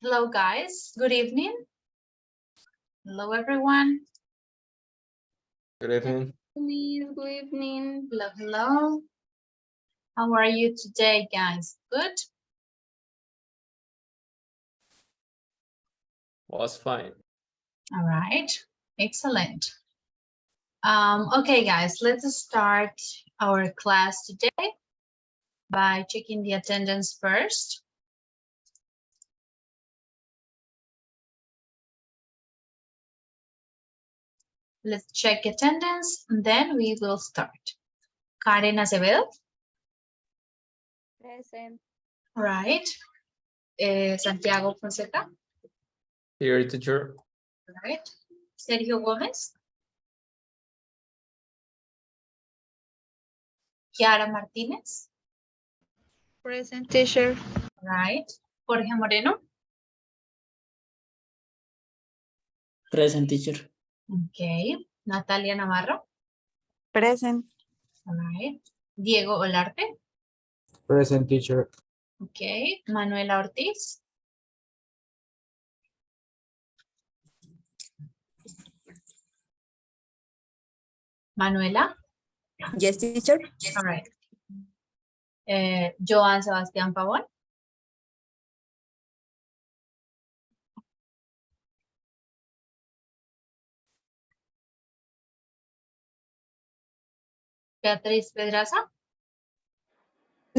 Hello, guys. Good evening. Hello, everyone. Good evening. Good evening. Hello, hello. How are you today, guys? Good? Was fine. All right. Excellent. Okay, guys, let's start our class today by checking the attendance first. Let's check attendance, and then we will start. Karen Acevedo. Present. All right. Santiago Fonseca. Here, teacher. All right. Sergio Gómez. Kiara Martínez. Present, teacher. All right. Jorge Moreno. Present, teacher. Okay. Natalia Navarro. Present. All right. Diego Olarte. Present, teacher. Okay. Manuela Ortiz. Manuela. Yes, teacher. All right. Joan Sebastián Pavón. Beatriz Pedraza.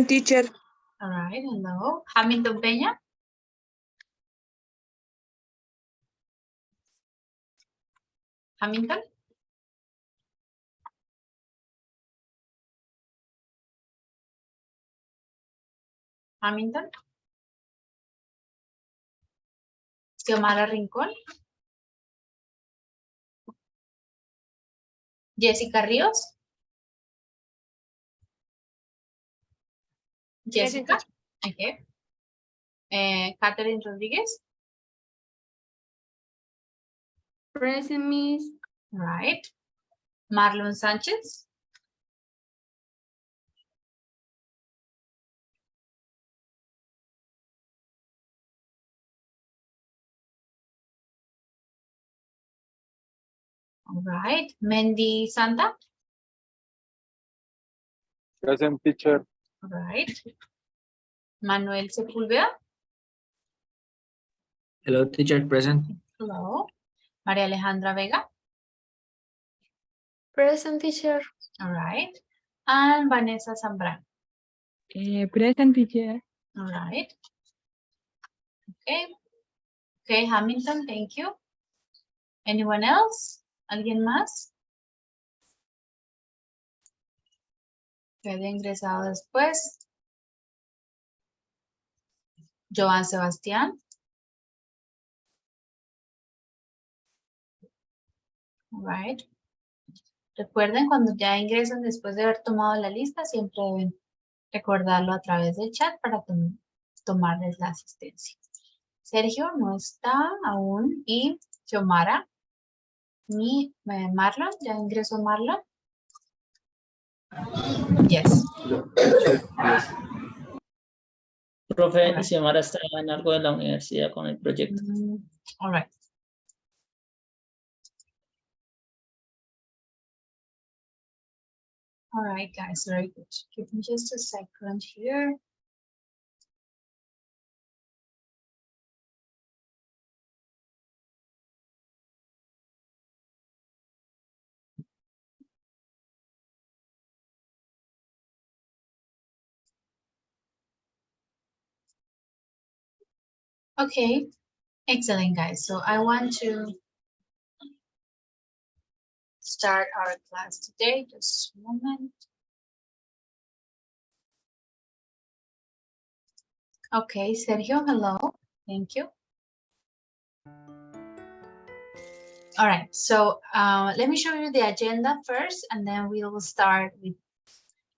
Teacher. All right. Hello. Hamilton Peña. Hamilton. Hamilton. Xiomara Rincón. Jessica Ríos. Jessica. Okay. Catherine Rodríguez. Present, Miss. Right. Marlon Sánchez. All right. Mendy Santa. Present, teacher. All right. Manuel Sepúlveda. Hello, teacher. Present. Hello. María Alejandra Vega. Present, teacher. All right. And Vanessa Zambrano. Present, teacher. All right. Okay. Okay, Hamilton, thank you. Anyone else? ¿Alguien más? Que haya ingresado después. Joan Sebastián. All right. Recuerden, cuando ya ingresan después de haber tomado la lista, siempre deben recordarlo a través del chat para tomarles la asistencia. Sergio no está aún y Xiomara ni Marlon, ¿ya ingresó Marlon? Yes. Profe, Alright. Xiomara está en algo de la universidad con el proyecto. All right. All right, guys, very good. Give me just a second here. Okay, excellent, guys. So I want to start our class today. Just a moment. Okay, Sergio, hello. Thank you. All right, so let me show you the agenda first, and then we will start with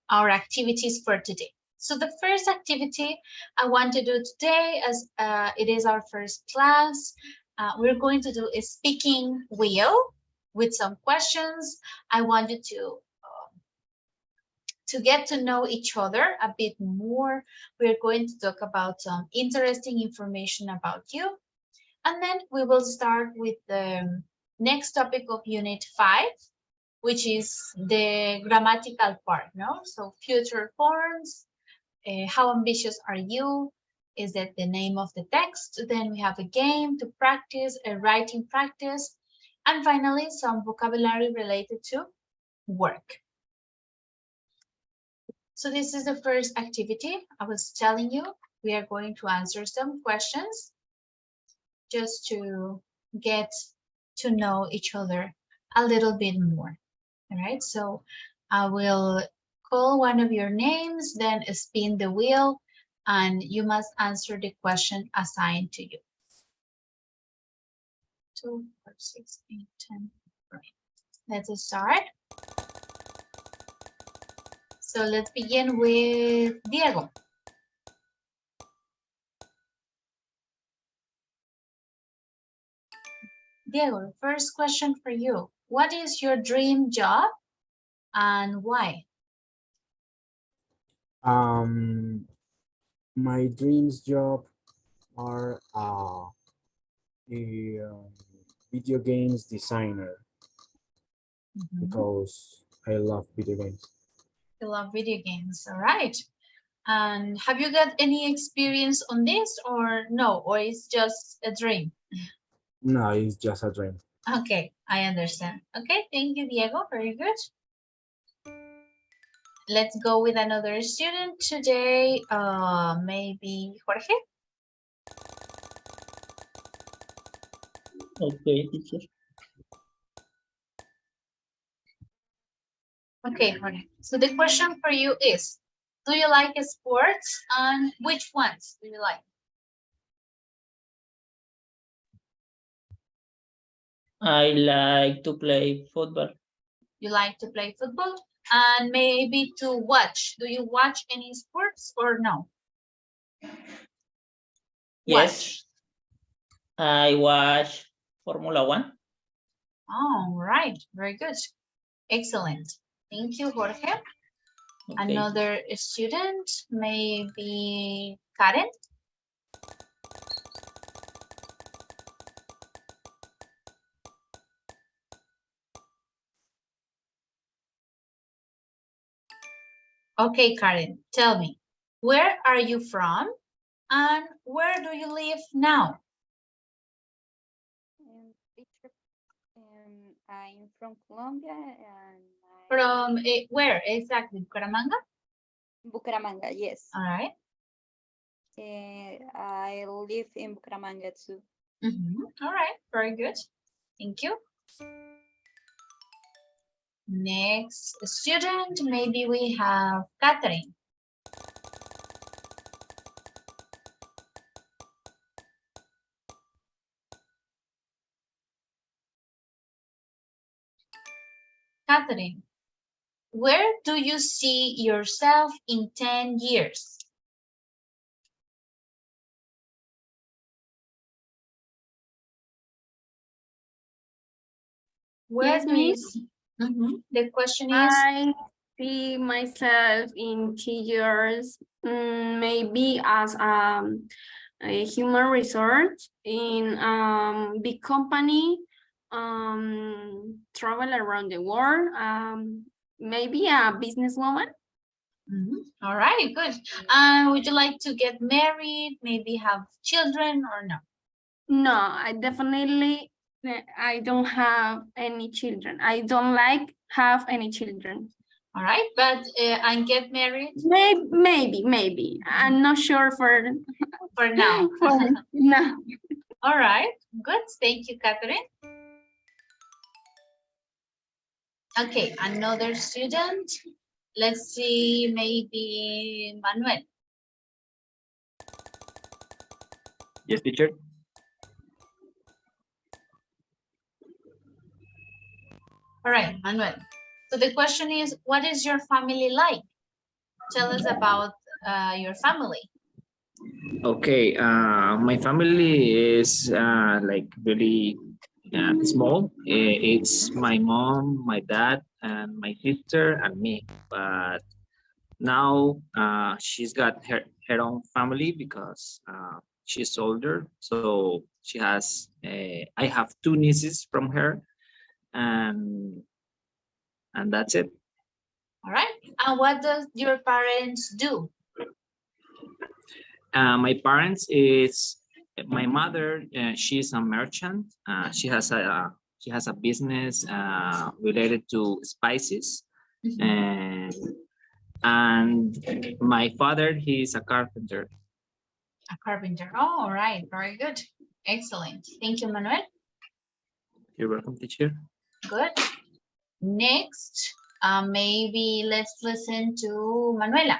our activities for today. So the first activity I want to do today, as it is our first class, we're going to do a speaking wheel with some questions. I want you to to get to know each other a bit more, we're going to talk about some interesting information about you. And then we will start with the next topic of Unit 5, which is the grammatical part, no? So future forms, how ambitious are you? Is that the name of the text? Then we have a game to practice, a writing practice, and finally some vocabulary related to work. So this is the first activity. I was telling you, we are going to answer some questions just to get to know each other a little bit more. All right, so I will call one of your names, then spin the wheel, and you must answer the question assigned to you. 2, 4, 6, 8, 10. Right. Let's start. So let's begin with Diego. Diego, first question for you. What is your dream job and why? My dreams job are a video games designer because I love video games. You love video games, all right. And have you got any experience on this or no, or it's just a dream? No, it's just a dream. Okay, I understand. Okay, thank you, Diego. Very good. Let's go with another student today. Maybe Jorge. Okay, teacher. Okay, Jorge. So the question for you is, do you like sports and which ones do you like? I like to play football. You like to play football and maybe to watch. Do you watch any sports or no? Yes. I watch Formula 1. All right, very good. Excellent. Thank you, Jorge. Okay. Another student, maybe Karen. Okay, Karen, tell me, where are you from and where do you live now? I'm from Colombia and From where exactly? Bucaramanga? Bucaramanga, yes. All right. I live in Bucaramanga too. All right, very good. Thank you. Next student, maybe we have Catherine. Catherine, where do you see yourself in 10 years? Where Yes, do you miss. see? The question is, I see myself in 2 years, maybe as a human resource in big company, travel around the world, maybe a businesswoman. All right, good. Would you like to get married, maybe have children or no? No, I don't have any children. I don't like have any children. All right, but and get married? Maybe. I'm not sure for now. no. All right, good. Thank you, Catherine. Okay, another student. Let's see, maybe Manuel. Yes, teacher. All right, Manuel. So the question is, what is your family like? Tell us about your family. Okay, my family is like really small. It's my mom, my dad, and my sister and me. But now she's got her own family because she's older. So she has, I have 2 nieces from her, and that's it. All right. And what does your parents do? My parents is my mother. She's a merchant. She has a business related to spices, and my father, he's a carpenter. A carpenter. Oh, all right. Very good. Excellent. Thank you, Manuel. You're welcome, teacher. Good. Next, maybe let's listen to Manuela.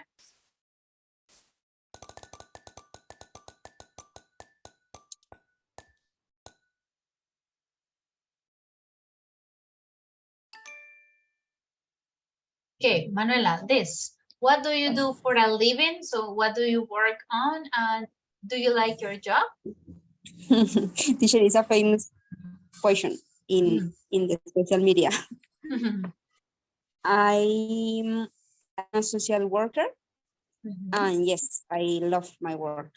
Okay, Manuela, this. What do you do for a living? So what do you work on? And do you like your job? Teacher is a famous question in the social media. I'm a social worker, and yes, I love my work.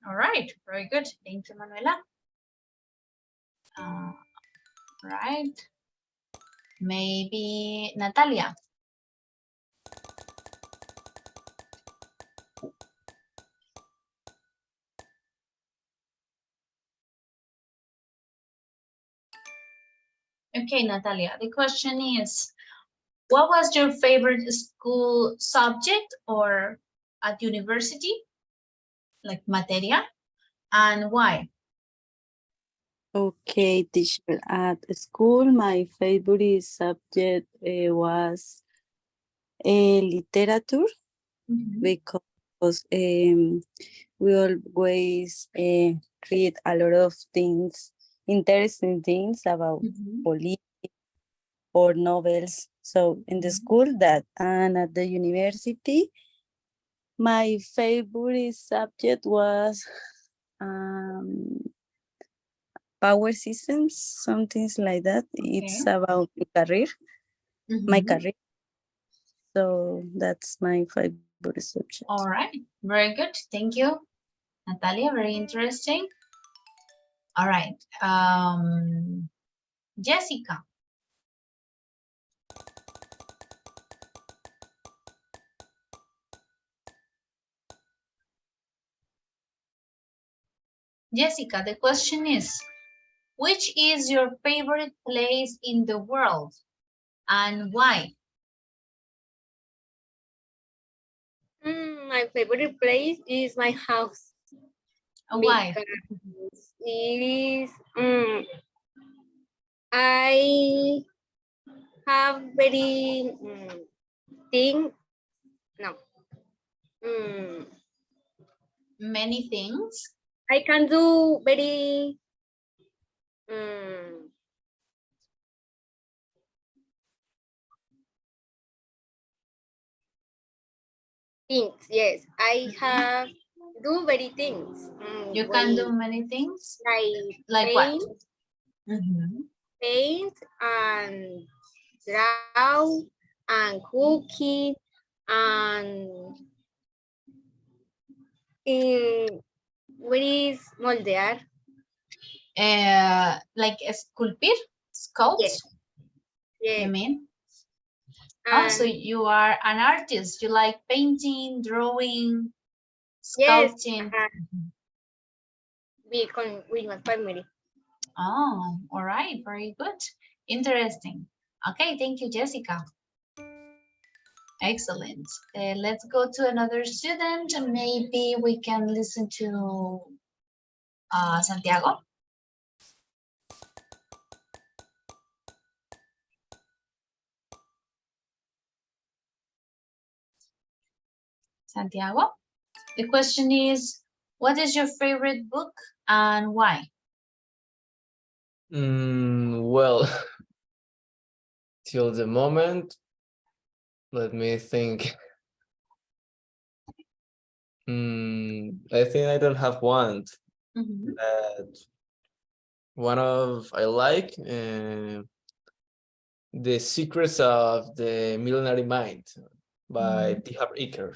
All right, very good. Thank you, Manuela. Right. Maybe Natalia. Okay, Natalia, the question is, what was your favorite school subject or at university, like materia, and why? Okay, teacher. At school, my favorite subject was literature because we always read a lot of things, interesting things about politics or novels. So in the school that and at the university, my favorite subject was power systems, some things like that. It's about my career. So that's my favorite subject. All right, very good. Thank you, Natalia. Very interesting. All right, Jessica. Jessica, the question is, which is your favorite place in the world and why? My favorite place is my house. Why? Because it is, I have very many things. I can do very things. Yes, I have do very things. You can do many things. Like paint, what? Paint and draw and cooking and what is moldear? Like sculpture, sculpt. Yes. You mean? Oh, so you are an artist. You like painting, drawing, sculpting. Yes, with my family. Oh, all right. Very good. Interesting. Okay, thank you, Jessica. Excellent. Let's go to another student. Maybe we can listen to Santiago. Santiago, the question is, what is your favorite book and why? Well, till the moment, let me think. I think I don't have one. But one of I like The Secrets of the Millionaire Mind by T. Iker.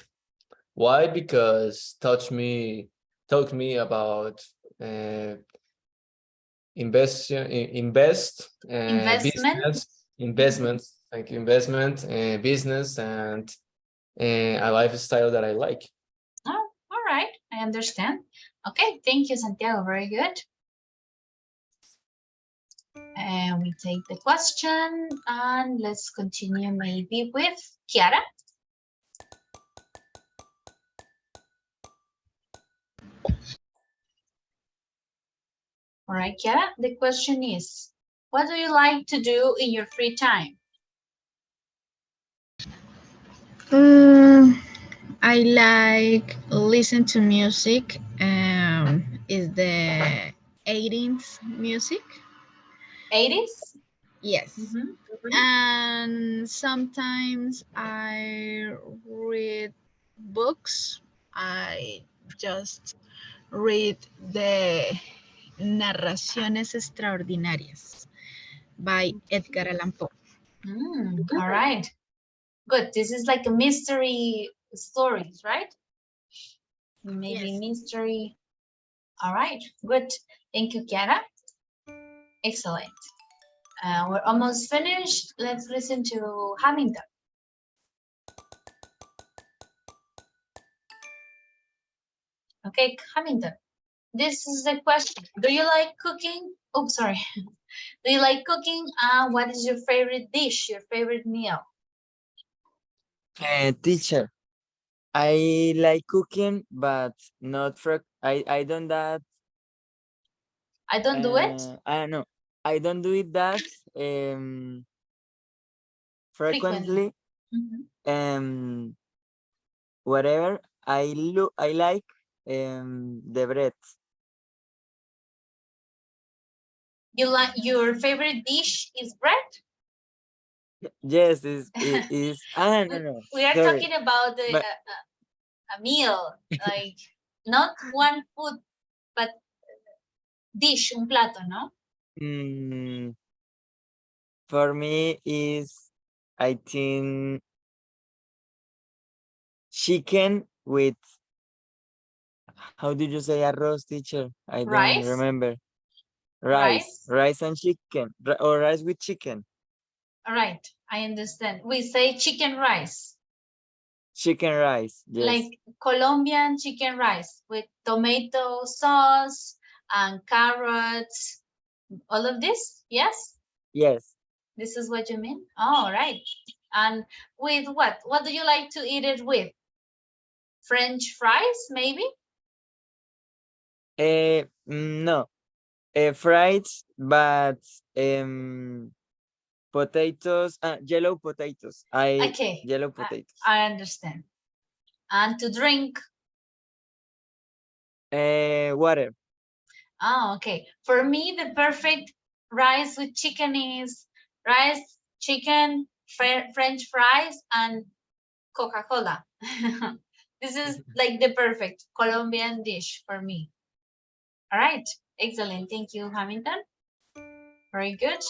Why? Because taught me about invest investment. Thank you. Investment, business, and a lifestyle that I like. Oh, all right, I understand. Okay, thank you, Santiago. Very good. And we take the question and let's continue maybe with Kiara. All right, Kiara, the question is, what do you like to do in your free time? I like listen to music. Is the 80s music? 80s? Yes. Mm-hmm. And sometimes I read books. I just read the Narraciones Extraordinarias by Edgar Allan Poe. All right. Good. This is like a mystery stories, right? Maybe Yes. mystery. All right. Good. Thank you, Kiara. Excellent. We're almost finished. Let's listen to Hamilton. Okay, Hamilton. This is the question. Do you like cooking? Oh, sorry. Do you like cooking? What is your favorite dish, your favorite meal? Teacher, I like cooking, but not for I don't that. I don't do it I don't know. I don't do it that frequently. Whatever I like the bread. You like your favorite dish is bread? Yes, is no. We are Sorry. talking about But- a meal, like not one food, but dish, un plato, no? For me is, I think, chicken with, how did you say arroz, teacher? I don't Rice? remember. Rice? Rice and chicken, or rice with chicken. All right, I understand. We say chicken rice. Chicken rice, yes. Like Colombian chicken rice with tomato sauce and carrots, all of this, yes? Yes. This is what you mean? Oh, all right. And with what? What do you like to eat it with? French fries, maybe? No. Fried, but potatoes, yellow potatoes. Okay. Yellow potatoes. I understand. And to drink? Water. Oh, okay. For me, the perfect rice with chicken is rice, chicken, French fries, and Coca-Cola. This is like the perfect Colombian dish for me. All right. Excellent. Thank you, Hamilton. Very good.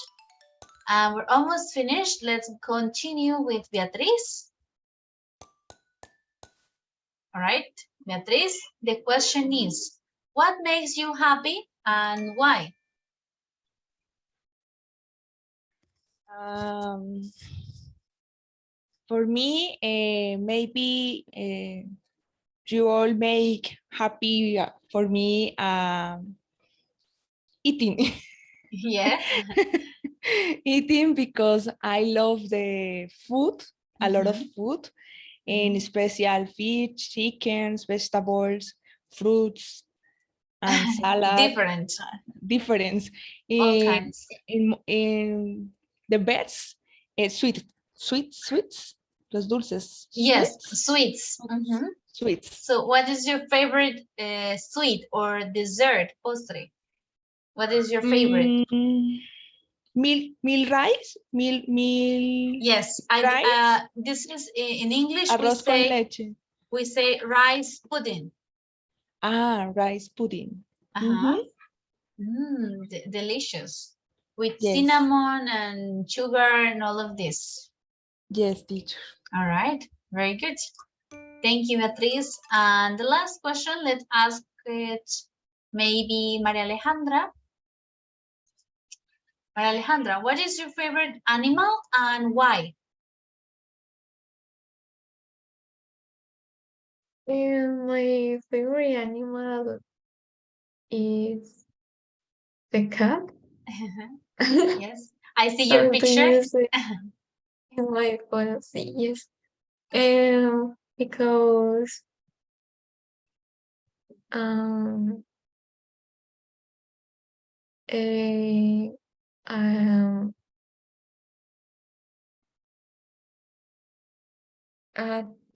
We're almost finished. Let's continue with Beatriz. All right, Beatriz, the question is, what makes you happy and why? For me, maybe you all make happy for me eating. Yeah. Eating, because I love the food, a lot of food, and special fish, chickens, vegetables, fruits, and salad. Different. All kinds. In the best, sweets, los dulces. Yes, sweets. Sweets. So what is your favorite sweet or dessert, postre? What is your favorite? Meal rice. Yes, rice. this is in English. Arroz con leche. We say rice pudding. Rice pudding. Delicious. With cinnamon and sugar and all of this. Yes, teacher. All right. Very good. Thank you, Beatriz. And the last question, let's ask it maybe Maria Alejandra. Maria Alejandra, what is your favorite animal and why? My favorite animal is the cat. Yes, I see your picture. Use it in my policy, yes. Because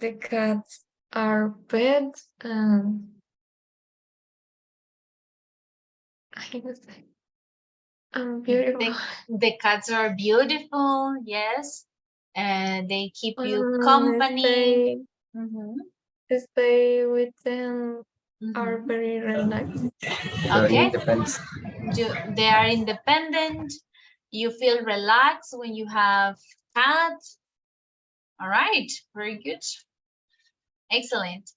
the cats are pets and I was like, beautiful. The cats are beautiful, yes. They keep you company. Stay with them are very relaxed. Okay. They are independent. You feel relaxed when you have cats. All right, very good. Excellent.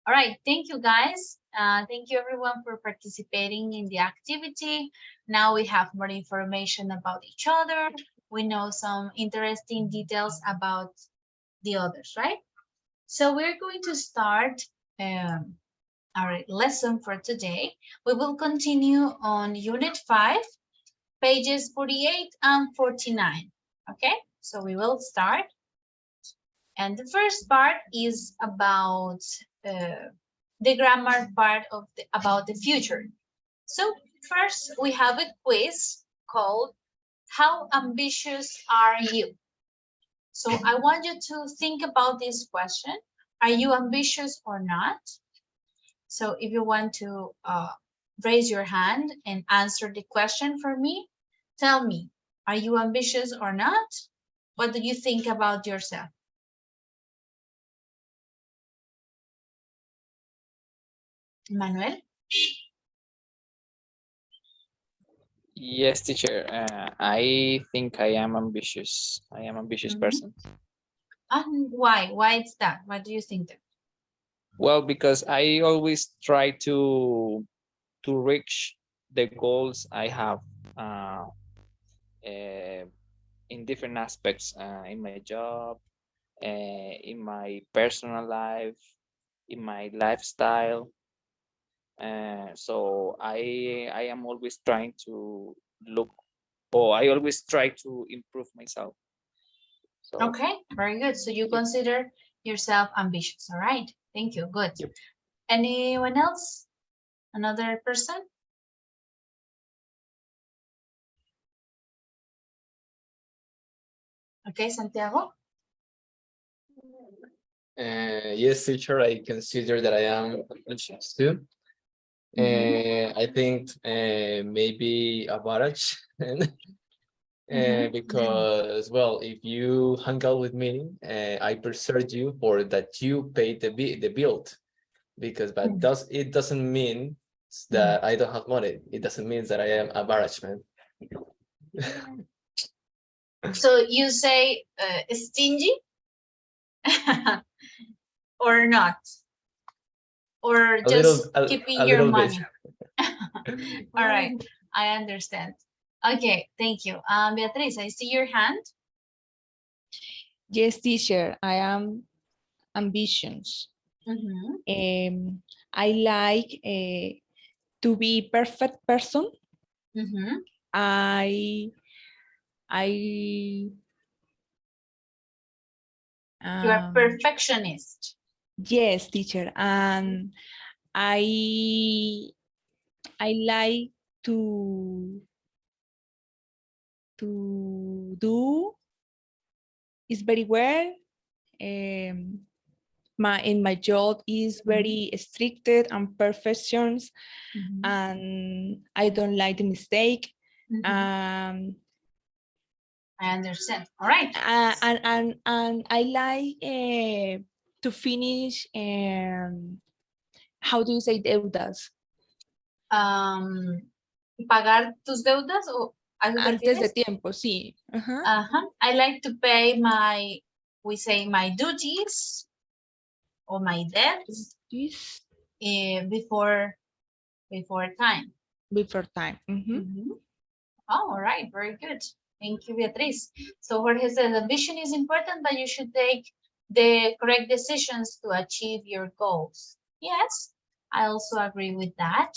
All right, thank you guys. Thank you everyone for participating in the activity. Now we have more information about each other. We know some interesting details about the others, right? So we're going to start our lesson for today. We will continue on Unit 5, pages 48 and 49. Okay, so we will start. And the first part is about the grammar part of about the future. So first we have a quiz called How Ambitious Are You? So I want you to think about this question. Are you ambitious or not? So if you want to raise your hand and answer the question for me, tell me, are you ambitious or not? What do you think about yourself? Manuel? Yes, teacher. I think I am ambitious. I am ambitious person. And why? Why is that? What do you think that? Well, because I always try to reach the goals I have in different aspects, in my job, in my personal life, in my lifestyle. So I am always trying to look, or I always try to improve myself. So, okay, very good. So you consider yourself ambitious, all right? Thank you, good. Yep. Anyone else? Another person? Okay, Santiago? Yes, teacher, I consider that I am ambitious too. I think maybe average, because, well, if you hang out with me, I persuade you for that you pay the bill, because but it doesn't mean that I don't have money. It doesn't mean that I am average, man. So you say stingy or not? Or just keeping your money? All right, I understand. Okay, thank you. Beatriz, I see your hand. Yes, teacher, I am ambitious. I like to be perfect person. You are perfectionist. Yes, teacher, and I like to do is very well. My job is very stricted and perfections, and I don't like the mistake. I understand. All right. And I like to finish. How do you say deudas? Pagar tus deudas o antes de tiempo, sí. I like to pay my, we say my duties or my debt This before time. before time. Oh, all right, very good. Thank you, Beatriz. So Jorge says ambition is important, but you should take the correct decisions to achieve your goals. Yes, I also agree with that.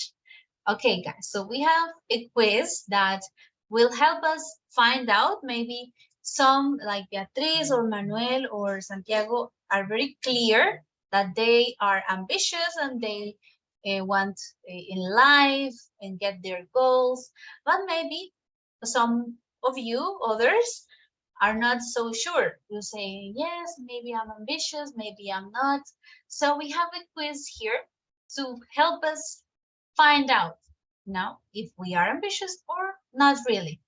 Okay, guys, so we have a quiz that will help us find out maybe some like Beatriz or Manuel or Santiago are very clear that they are ambitious and they want in life and get their goals, but maybe some of you others are not so sure. You say, yes, maybe I'm ambitious, maybe I'm not. So we have a quiz here to help us find out now if we are ambitious or not really.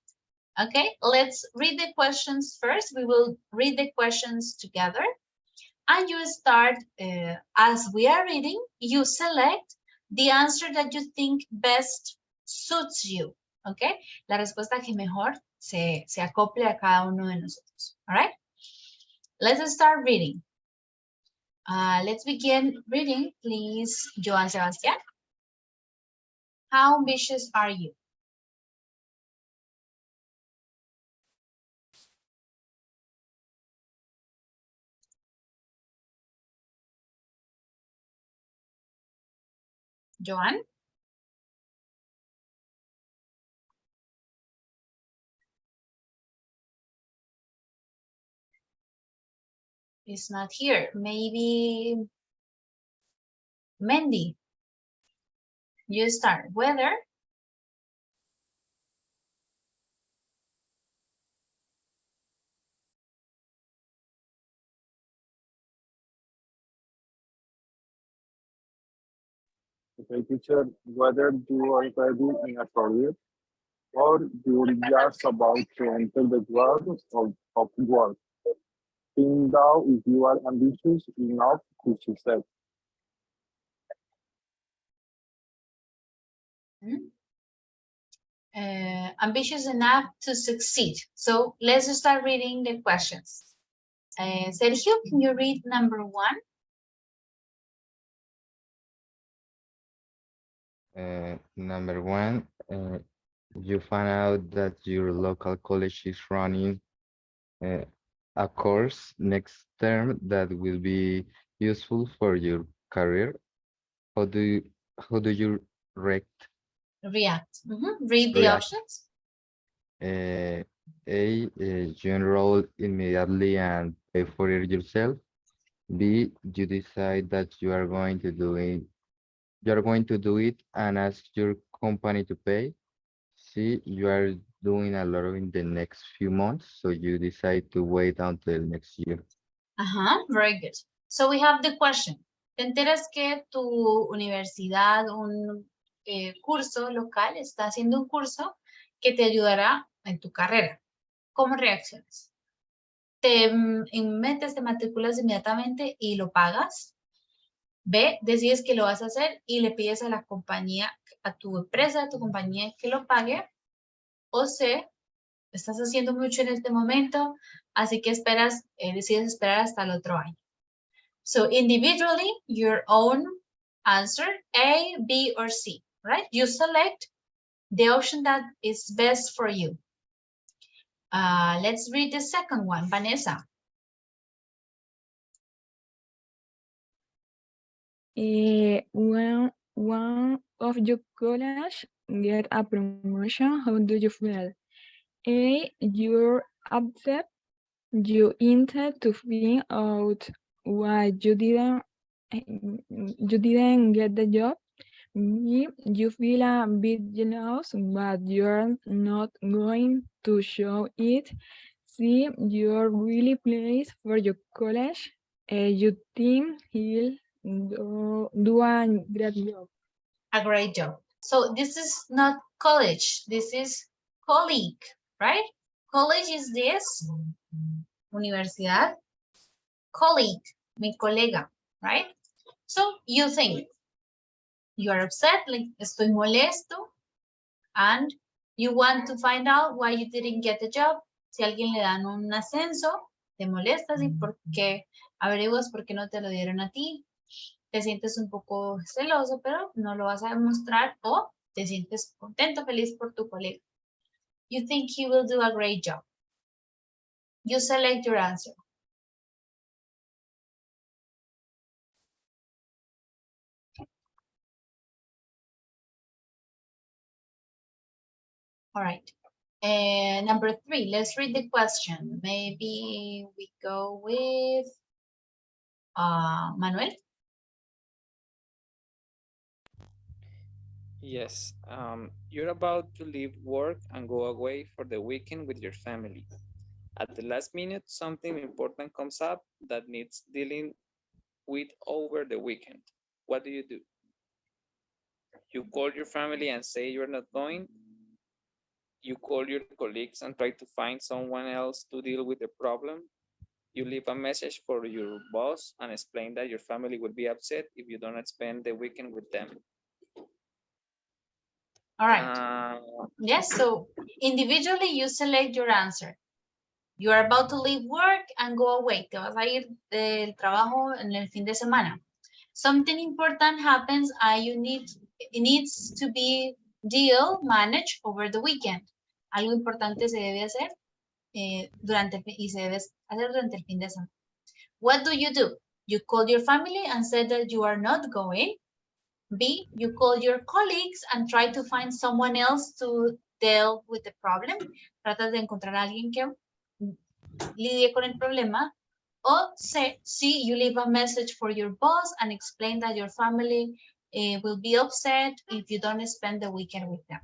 Okay, let's read the questions first. We will read the questions together. And you start, as we are reading, you select the answer that you think best suits you. Okay, la respuesta que mejor se acople a cada uno de nosotros. All right, let's start reading. Let's begin reading, please, Joan Sebastian. How ambitious are you? Joan? Is not here. Maybe Mandy. You start. Whether Okay, teacher, whether you are already in a career or you're just about to enter the world of work. Think now if you are ambitious enough to succeed. ambitious enough to succeed. So let's start reading the questions. Sergio, can you read number 1? Number 1, you find out that your local college is running a course next term that will be useful for your career. How do you react? Read the options. A, you enroll immediately and pay for it yourself. B, you decide that you are going to do it. You are going to do it and ask your company to pay. C, you are doing a lot in the next few months, so you decide to wait until next year. Very good. So we have the question. Te enteras que tu universidad, un curso local, está haciendo un curso que te ayudará en tu carrera. ¿Cómo reaccionas? Te metes, te matriculas inmediatamente y lo pagas. B, decides que lo vas a hacer y le pides a la compañía, a tu empresa, a tu compañía que lo pague. O C, estás haciendo mucho en este momento, así que decides esperar hasta el otro año. So individually, your own answer, A, B, or C, right? You select the option that is best for you. Let's read the second one, Vanessa. One of your college get a promotion, how do you feel? A, you're upset. You intend to find out why you didn't get the job. B, you feel a bit jealous, but you're not going to show it. C, you're really pleased for your college. You think he'll do a great job. A great job. So this is not college, this is colleague, right? College is this, universidad, colleague, mi colega, right? So you think, you are upset, like estoy molesto, and you want to find out why you didn't get the job. Si a alguien le dan un ascenso, te molestas y porque averiguas por qué no te lo dieron a ti. Te sientes un poco celoso, pero no lo vas a demostrar, o te sientes contento, feliz por tu colega. You think he will do a great job. You select your answer. All right. And number 3, let's read the question. Maybe we go with Manuel. Yes, you're about to leave work and go away for the weekend with your family. At the last minute, something important comes up that needs dealing with over the weekend. What do? You call your family and say you're not going. You call your colleagues and try to find someone else to deal with the problem. You leave a message for your boss and explain that your family will be upset if you don't spend the weekend with them. All right. Yes, so individually you select your answer. You are about to leave work and go away. Te vas a ir del trabajo en el fin de semana. Something important happens and it needs to be managed over the weekend. Algo importante se debe hacer y se debe hacer durante el fin de semana. What do? You call your family and say that you are not going. B, you call your colleagues and try to find someone else to deal with the problem. Tratas de encontrar a alguien que lidie con el problema. O C, you leave a message for your boss and explain that your family will be upset if you don't spend the weekend with them.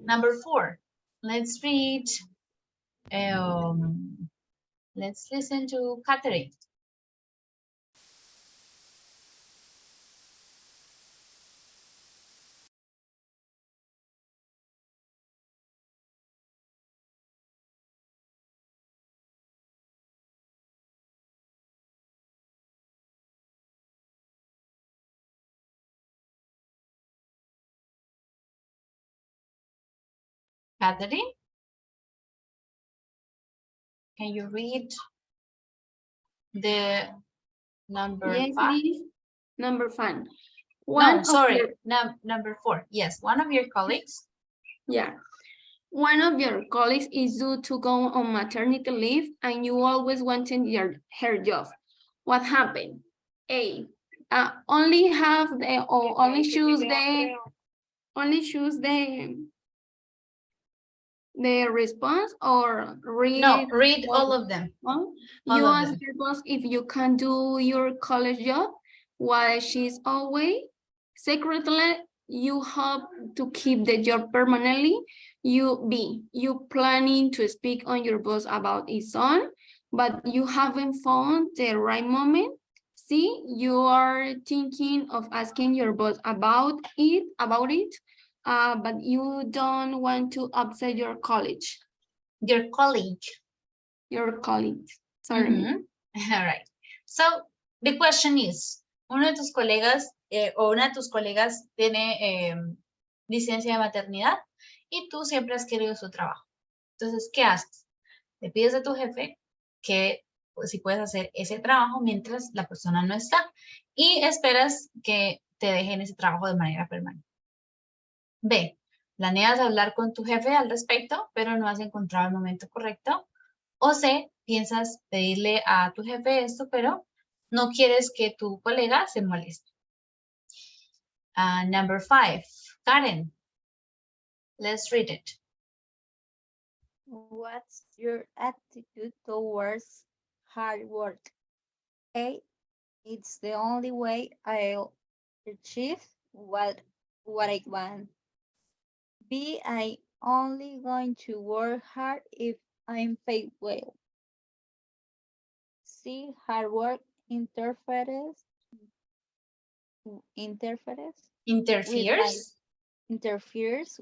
Number 4, let's read. Let's listen to Catherine. Catherine, can you read the number 5? Please. Number 5. Number 4. Yes, one of your colleagues. Yeah. One of your colleagues is due to go on maternity leave and you always wanted her job. What happened? A, only choose the response, or read. No, read all of them. You ask your boss if you can do your college job while she's away. Secretly, you hope to keep the job permanently. You planning to speak on your boss about his son, but you haven't found the right moment. C, you are thinking of asking your boss about it, but you don't want to upset your college. Your colleague. Sorry. All right. So the question is, uno de tus colegas o una de tus colegas tiene licencia de maternidad y tú siempre has querido su trabajo. Entonces, ¿qué haces? Le pides a tu jefe que pues, si puedes hacer ese trabajo mientras la persona no está y esperas que te dejen ese trabajo de manera permanente. B, planeas hablar con tu jefe al respecto, pero no has encontrado el momento correcto. O C, piensas pedirle a tu jefe esto, pero no quieres que tu colega se moleste. Number 5, Karen. Let's read it. What's your attitude towards hard work? A, it's the only way I'll achieve what I want. B, I only going to work hard if I'm paid well. C, hard work interferes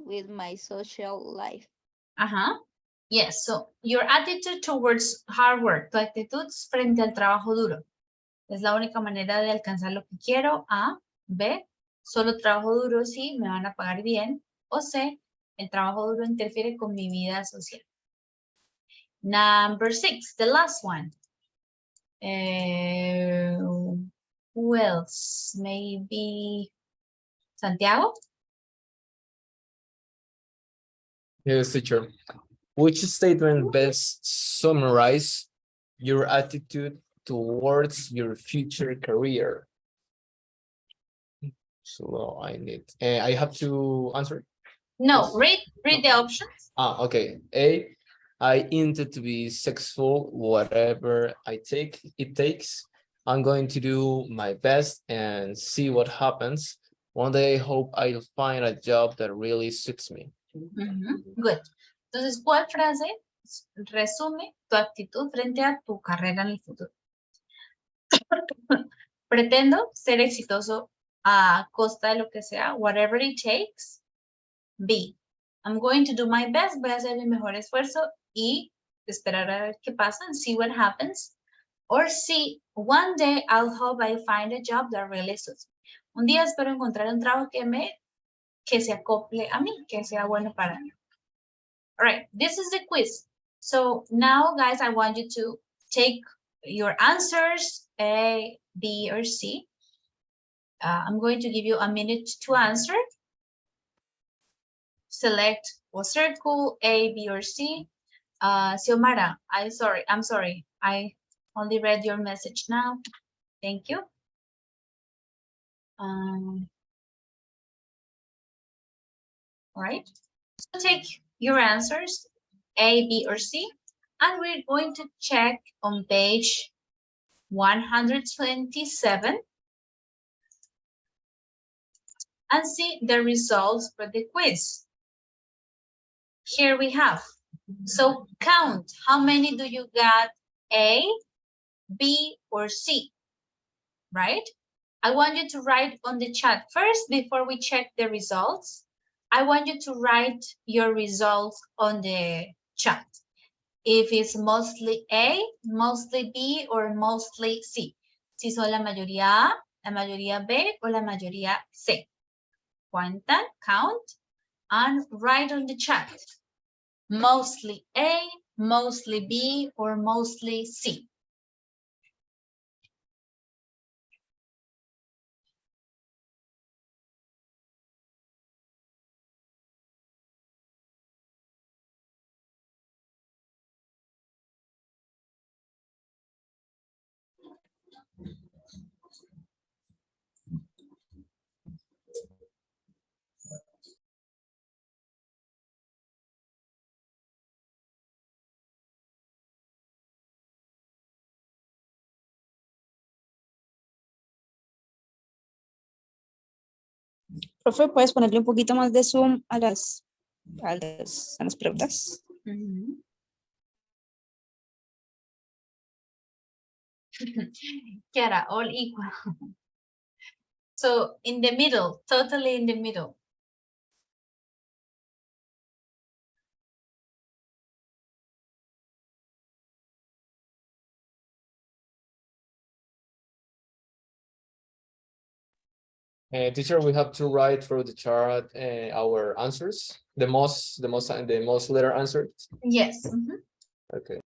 with my social life. Yes, so your attitude towards hard work, tu actitud frente al trabajo duro. Es la única manera de alcanzar lo que quiero. A, B, solo trabajo duro si me van a pagar bien. O C, el trabajo duro interfiere con mi vida social. Number 6, the last one. Who else? Maybe Santiago? Yes, teacher. Which statement best summarize your attitude towards your future career? So I need, I have to answer. No, Yes. read the options. Okay. A, I intend to be successful, whatever it takes. I'm going to do my best and see what happens. One day I hope I'll find a job that really suits me. Good. Entonces, ¿cuál frase resume tu actitud frente a tu carrera en el futuro? Pretendo ser exitoso a costa de lo que sea, whatever it takes. B, I'm going to do my best, voy a hacer mi mejor esfuerzo y esperar a ver qué pasa and see what happens. Or C, one day I'll hope I find a job that really suits me. Un día espero encontrar un trabajo que se acople a mí, que sea bueno para mí. All right, this is the quiz. So now, guys, I want you to take your answers, A, B, or C. I'm going to give you a minute to answer. Select or circle A, B, or C. Xiomara, I'm sorry. I only read your message now. Thank you. All right, so take your answers, A, B, or C, and we're going to check on page 127 and see the results for the quiz. Here we have. So count, how many do you got? A, B, or C, right? I want you to write on the chat first before we check the results. I want you to write your results on the chat. If it's mostly A, mostly B, or mostly C. Si son la mayoría A, la mayoría B, o la mayoría C. Cuenta, count, and write on the chat. Mostly A, mostly B, or mostly C. Profe, ¿puedes ponerle un poquito más de zoom a las preguntas? Kiara, all equal. So in the middle, totally in the middle. Teacher, we have to write through the chart our answers, the most letter answers. Yes. Okay.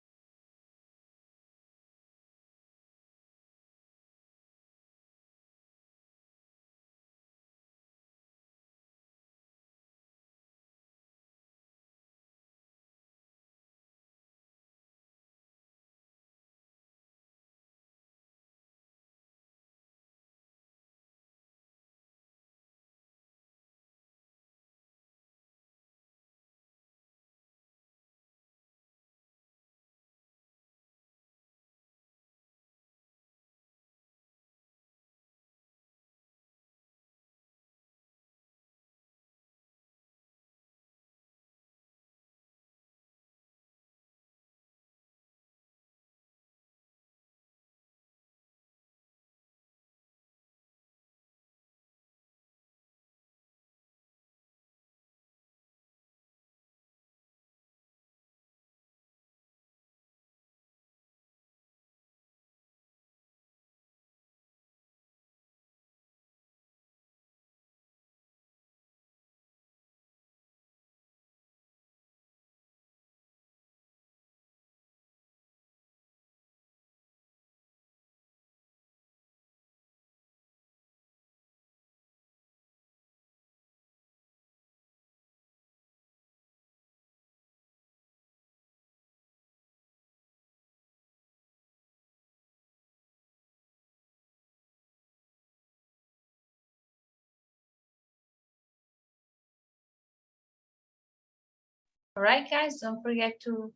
All right, guys, don't forget to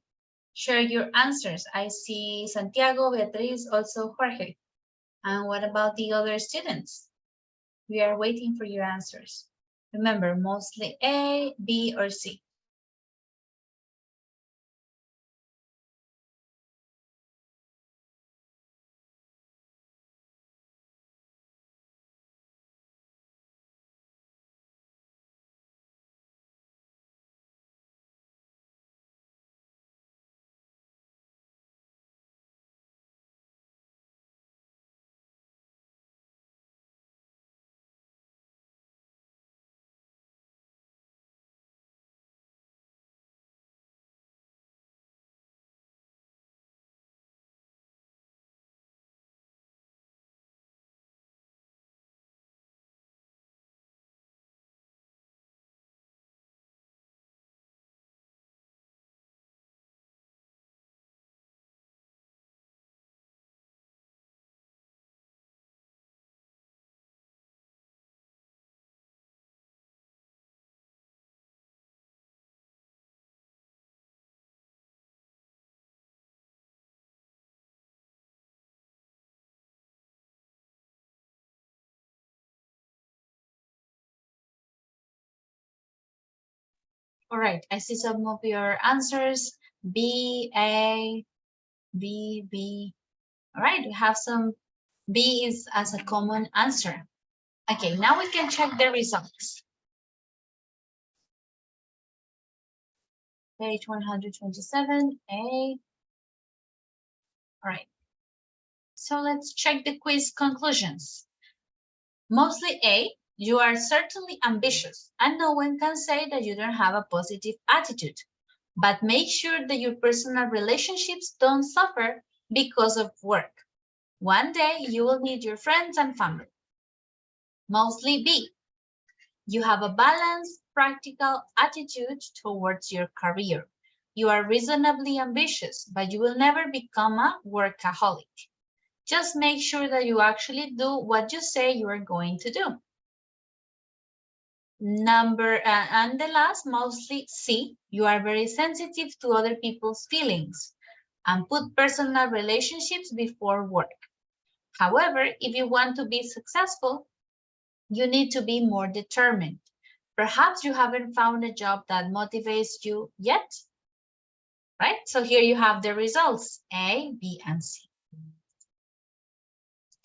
share your answers. I see Santiago, Beatriz, also Jorge. And what about the other students? We are waiting for your answers. Remember, mostly A, B, or C. All right, I see some of your answers. B, A, B, B. All right, we have some B is as a common answer. Okay, now we can check the results. Page 127, A. All right. So let's check the quiz conclusions. Mostly A, you are certainly ambitious, and no one can say that you don't have a positive attitude. But make sure that your personal relationships don't suffer because of work. One day you will need your friends and family. Mostly B, you have a balanced, practical attitude towards your career. You are reasonably ambitious, but you will never become a workaholic. Just make sure that you actually do what you say you are going to do. And the last, mostly C, you are very sensitive to other people's feelings and put personal relationships before work. However, if you want to be successful, you need to be more determined. Perhaps you haven't found a job that motivates you yet, right? So here you have the results, A, B, and C.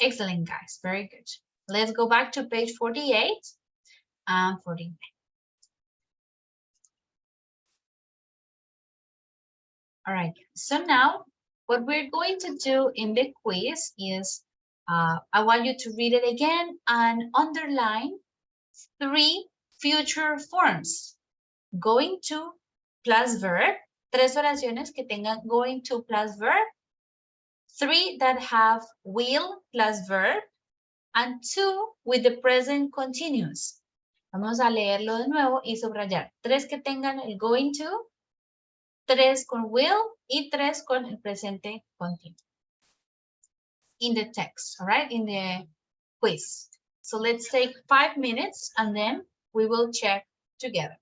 Excellent, guys, very good. Let's go back to page 48 and 49. All right, so now what we're going to do in the quiz is I want you to read it again and underline 3 future forms. Going to plus verb, 3 oraciones que tengan going to plus verb, 3 that have will plus verb, and 2 with the present continuous. Vamos a leerlo de nuevo y subrayar. 3 que tengan el going to, 3 con will y 3 con el presente continuo. In the text, all right, in the quiz. So let's take 5 minutes and then we will check together.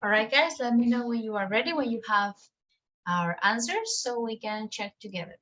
All right, guys, let me know when you are ready, when you have our answers so we can check together.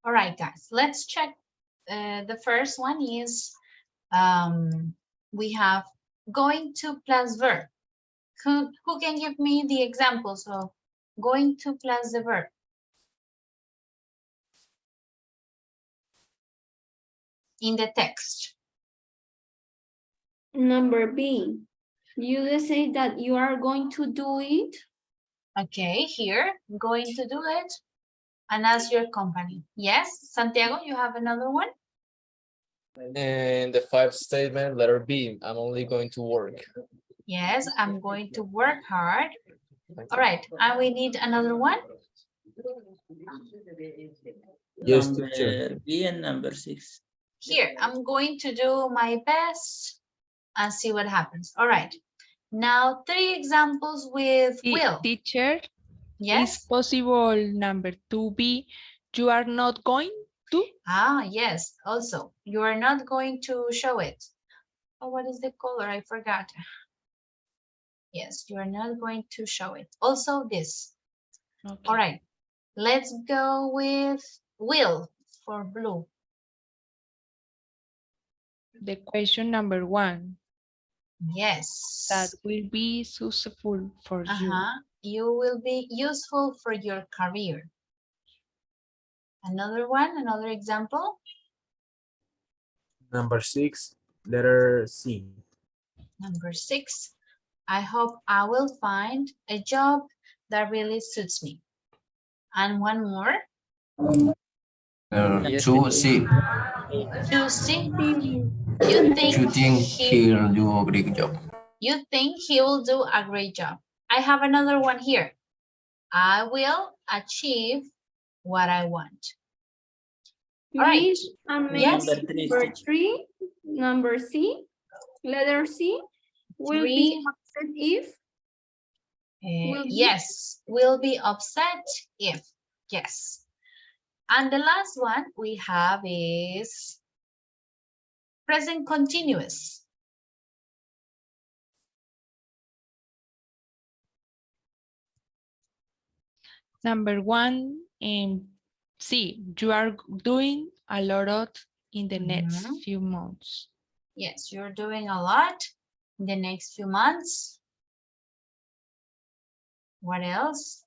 All right, guys, let's check. The first one is we have going to plus verb. Who can give me the examples of going to plus the verb? In the text. Number B, you say that you are going to do it. Okay, here, going to do it. And ask your company. Yes, Santiago, you have another one? And the fifth statement, letter B, I'm only going to work. Yes, I'm going to work hard. All right, and we need another one? Yes, Number teacher. B and number 6. Here, I'm going to do my best and see what happens. All right, now 3 examples with will. Teacher, Yes? is possible number 2B, you are not going to? Ah, yes, also, you are not going to show it. Oh, what is the color? I forgot. Yes, you are not going to show it. Also this. Okay. All right, let's go with will for blue. The question number 1. Yes. That will be useful for you. You will be useful for your career. Another one, another example. Number 6, letter C. Number 6, I hope I will find a job that really suits me. And one more. To see. To see. You think he'll do a great job. You think he will do a great job. I have another one here. I will achieve what I want. All right. Yes. Number 3, number C, letter C, will be upset if. Yes, will be upset if. Yes. And the last one we have is present continuous. Number 1, C, you are doing a lot in the next few months. Yes, you're doing a lot in the next few months. What else?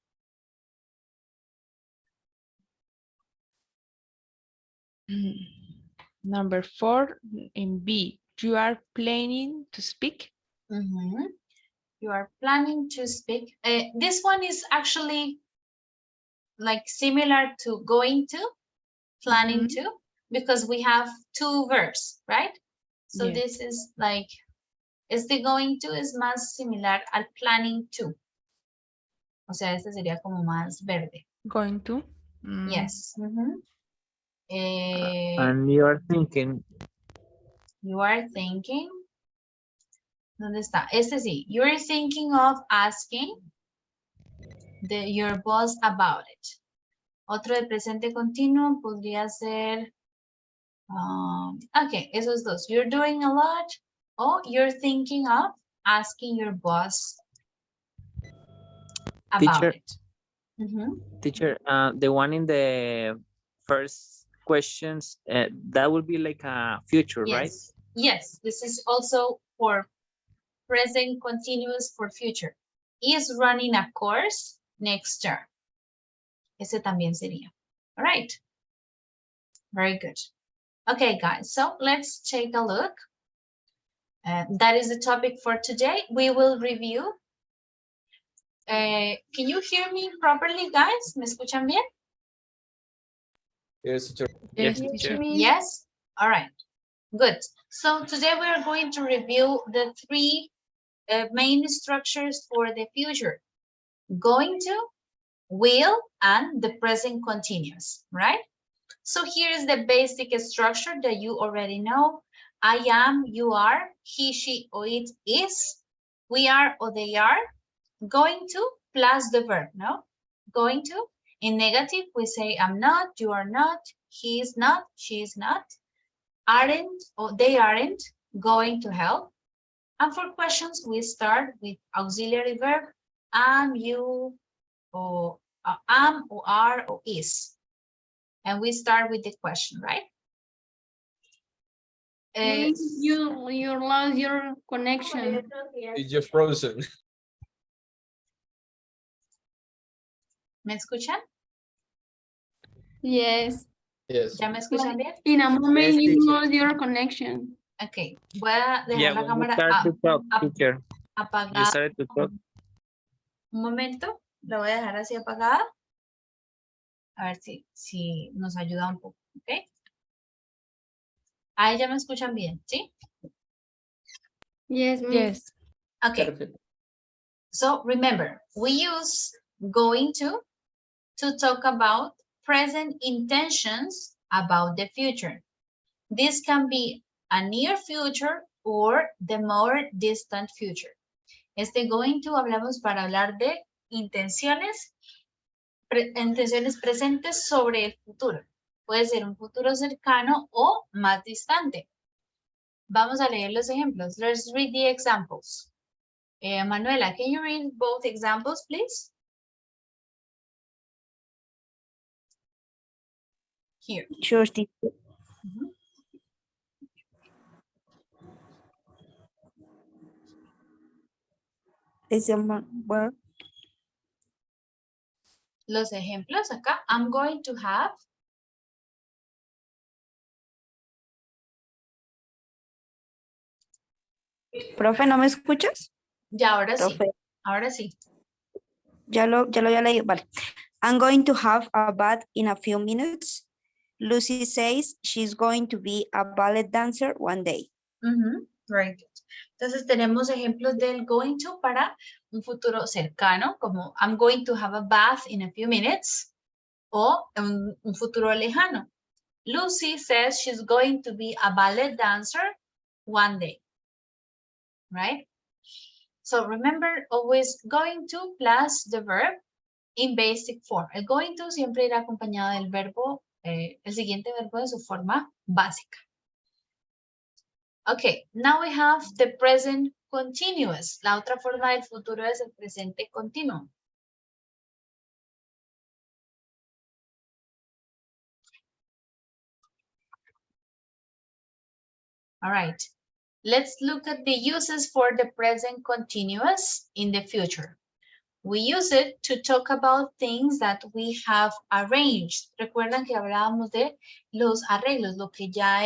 Number 4 in B. You are planning to speak? You are planning to speak. This one is actually like similar to going to, planning to, because we have two verbs, right? So Yes. this is like, este going to es más similar al planning to. O sea, este sería como más verde. Going to? Yes. And you are thinking. You are thinking. ¿Dónde está? Este sí. You're thinking of asking your boss about it. Otro de presente continuo podría ser. Ok, esos dos. You're doing a lot. O you're thinking of asking your boss about Teacher, it. Teacher, the one in the first questions, that would be like a future, right? Yes, this is also for present continuous for future. Is running a course next term. Ese también sería. All right. Very good. Okay, guys, so let's take a look. That is the topic for today. We will review. Can you hear me properly, guys? ¿Me escuchan bien? Yes, teacher. Yes, teacher. Yes? All right. Good. So today we are going to review the three main structures for the future. Going to, will, and the present continuous, right? So here is the basic structure that you already know. I am, you are, he, she, or it is, we are or they are, going to plus the verb, no? Going to. In negative, we say I'm not, you are not, he is not, she is not, aren't or they aren't going to help. And for questions, we start with auxiliary verb, am, you, or am, or are, or is. And we start with the question, right? You lost your connection. It's just frozen. ¿Me escuchan? Yes. Yes. ¿Ya me escuchan bien? In a moment, Yes, you teacher. lost your connection. Ok, voy a dejar Yeah, la when you cámara start to talk, teacher, you apagada. started to talk. Un momento, la voy a dejar así apagada. A ver si nos ayuda un poco, ¿ok? Ahí ya me escuchan bien, ¿sí? Yes, Yes. Okay. So remember, we use going to talk about present intentions about the future. This can be a near future or the more distant future. Este going to hablamos para hablar de intenciones presentes sobre el futuro. Puede ser un futuro cercano o más distante. Vamos a leer los ejemplos. Let's read the examples. Manuela, can you read both examples, please? Here. Sure, teacher. Where? Los ejemplos acá. I'm going to have. Profe, ¿no me escuchas? Ya, ahora sí. Profe. Ahora sí. Ya lo había leído. Vale. I'm going to have a bath in a few minutes. Lucy says she's going to be a ballet dancer one day. Very good. Entonces tenemos ejemplos del going to para un futuro cercano, como I'm going to have a bath in a few minutes, o un futuro lejano. Lucy says she's going to be a ballet dancer one day, right? So remember, always going to plus the verb in basic form. El going to siempre irá acompañado del verbo, el siguiente verbo de su forma básica. Okay, now we have the present continuous. La otra forma del futuro es el presente continuo. All right. Let's look at the uses for the present continuous in the future. We use it to talk about things that we have arranged. Recuerdan que hablábamos de los arreglos, lo que ya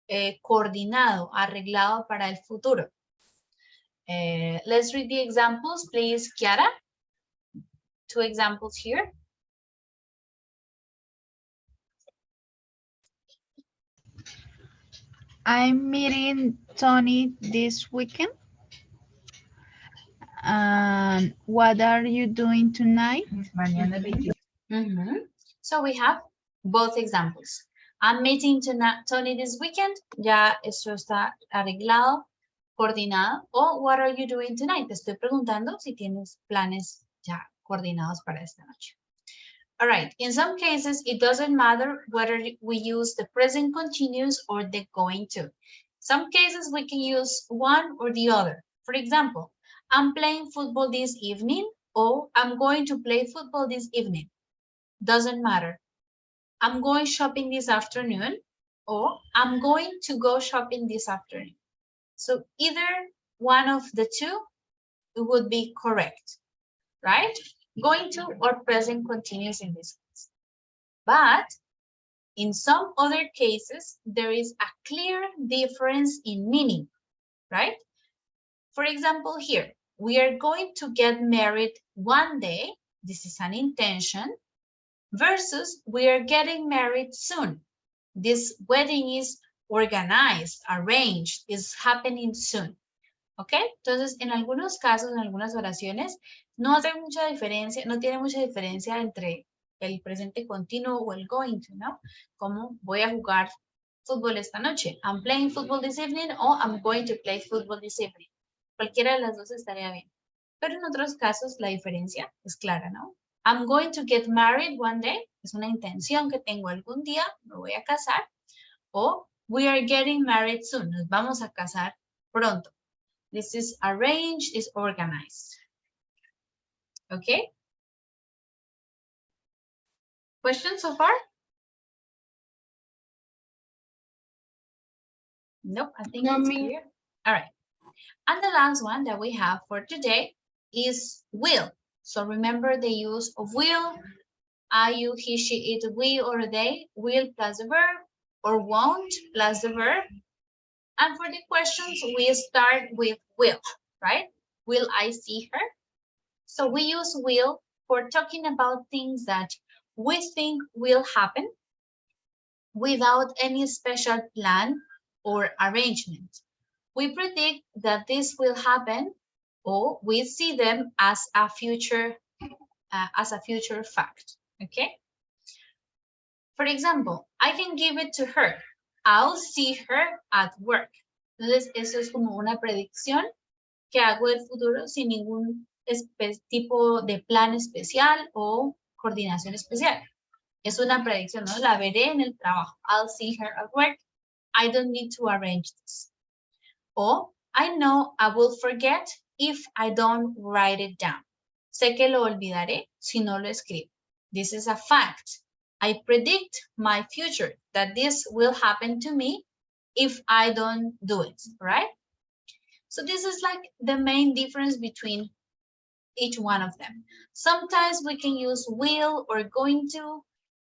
he coordinado, arreglado para el futuro. Let's read the examples, please, Kiara. 2 examples here. I'm meeting Tony this weekend. What are you doing tonight? So we have both examples. I'm meeting Tony this weekend. Ya esto está arreglado, coordinado. O what are you doing tonight? Te estoy preguntando si tienes planes ya coordinados para esta noche. All right, in some cases, it doesn't matter whether we use the present continuous or the going to. Some cases we can use one or the other. For example, I'm playing football this evening, or I'm going to play football this evening. Doesn't matter. I'm going shopping this afternoon, or I'm going to go shopping this afternoon. So either one of the two would be correct, right? Going to or present continuous in this case. But in some other cases, there is a clear difference in meaning, right? For example, here, we are going to get married one day. This is an intention. Versus, we are getting married soon. This wedding is organized, arranged, is happening soon. ¿Ok? Entonces, en algunos casos, en algunas oraciones, no tiene mucha diferencia entre el presente continuo o el going to, ¿no? Como voy a jugar fútbol esta noche. I'm playing football this evening o I'm going to play football this evening. Cualquiera de las dos estaría bien. Pero en otros casos la diferencia es clara, ¿no? I'm going to get married one day. Es una intención que tengo algún día. Me voy a casar. O we are getting married soon. Nos vamos a casar pronto. This is arranged, is organized. Okay? Questions so far? Nope, I think it's clear. All right. And the last one that we have for today is will. So remember the use of will. I, you, he, she, it, we, or they. Will plus the verb, or won't plus the verb. And for the questions, we start with will, right? Will I see her? So we use will for talking about things that we think will happen without any special plan or arrangement. We predict that this will happen, or we see them as a future fact, okay? For example, I can give it to her. I'll see her at work. Entonces, eso es como una predicción que hago del futuro sin ningún tipo de plan especial o coordinación especial. Es una predicción, ¿no? La veré en el trabajo. I'll see her at work. I don't need to arrange this. O, I know I will forget if I don't write it down. Sé que lo olvidaré si no lo escribo. This is a fact. I predict my future, that this will happen to me if I don't do it, right? So this is like the main difference between each one of them. Sometimes we can use will or going to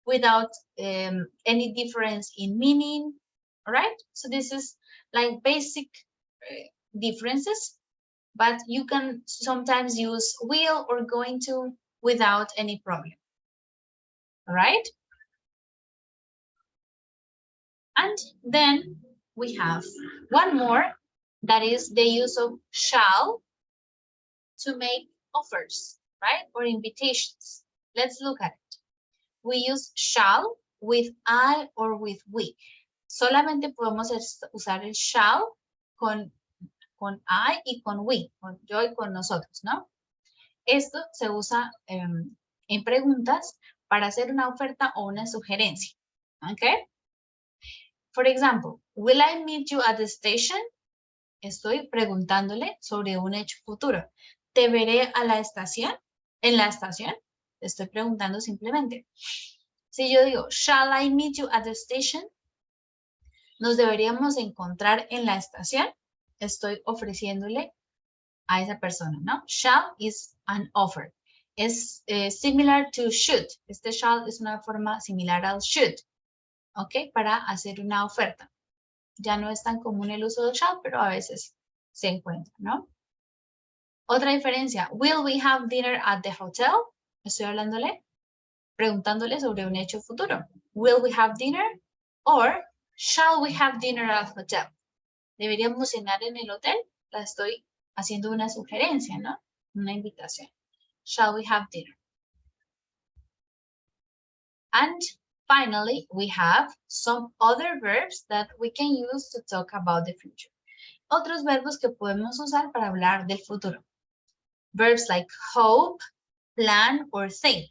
without any difference in meaning, all right? So this is like basic differences, but you can sometimes use will or going to without any problem, all right? And then we have one more, that is the use of shall to make offers, right? Or invitations. Let's look at it. We use shall with I or with we. Solamente podemos usar el shall con I y con we, con yo y con nosotros, ¿no? Esto se usa en preguntas para hacer una oferta o una sugerencia, ¿ok? For example, will I meet you at the station? Estoy preguntándole sobre un hecho futuro. ¿Te veré a la estación? ¿En la estación? Te estoy preguntando simplemente. Si yo digo, shall I meet you at the station? Nos deberíamos encontrar en la estación. estoy ofreciéndole a esa persona, ¿no? Shall is an offer. Es similar to should. Este shall es una forma similar al should, ¿ok? Para hacer una oferta. Ya no es tan común el uso del shall, pero a veces se encuentra, ¿no? Otra diferencia, will we have dinner at the hotel? Estoy preguntándole sobre un hecho futuro. Will we have dinner? Or shall we have dinner at the hotel? ¿Deberíamos cenar en el hotel? La estoy haciendo una sugerencia, ¿no? Una invitación. Shall we have dinner? And finally, we have some other verbs that we can use to talk about the future. Otros verbos que podemos usar para hablar del futuro. Verbs like hope, plan, or think.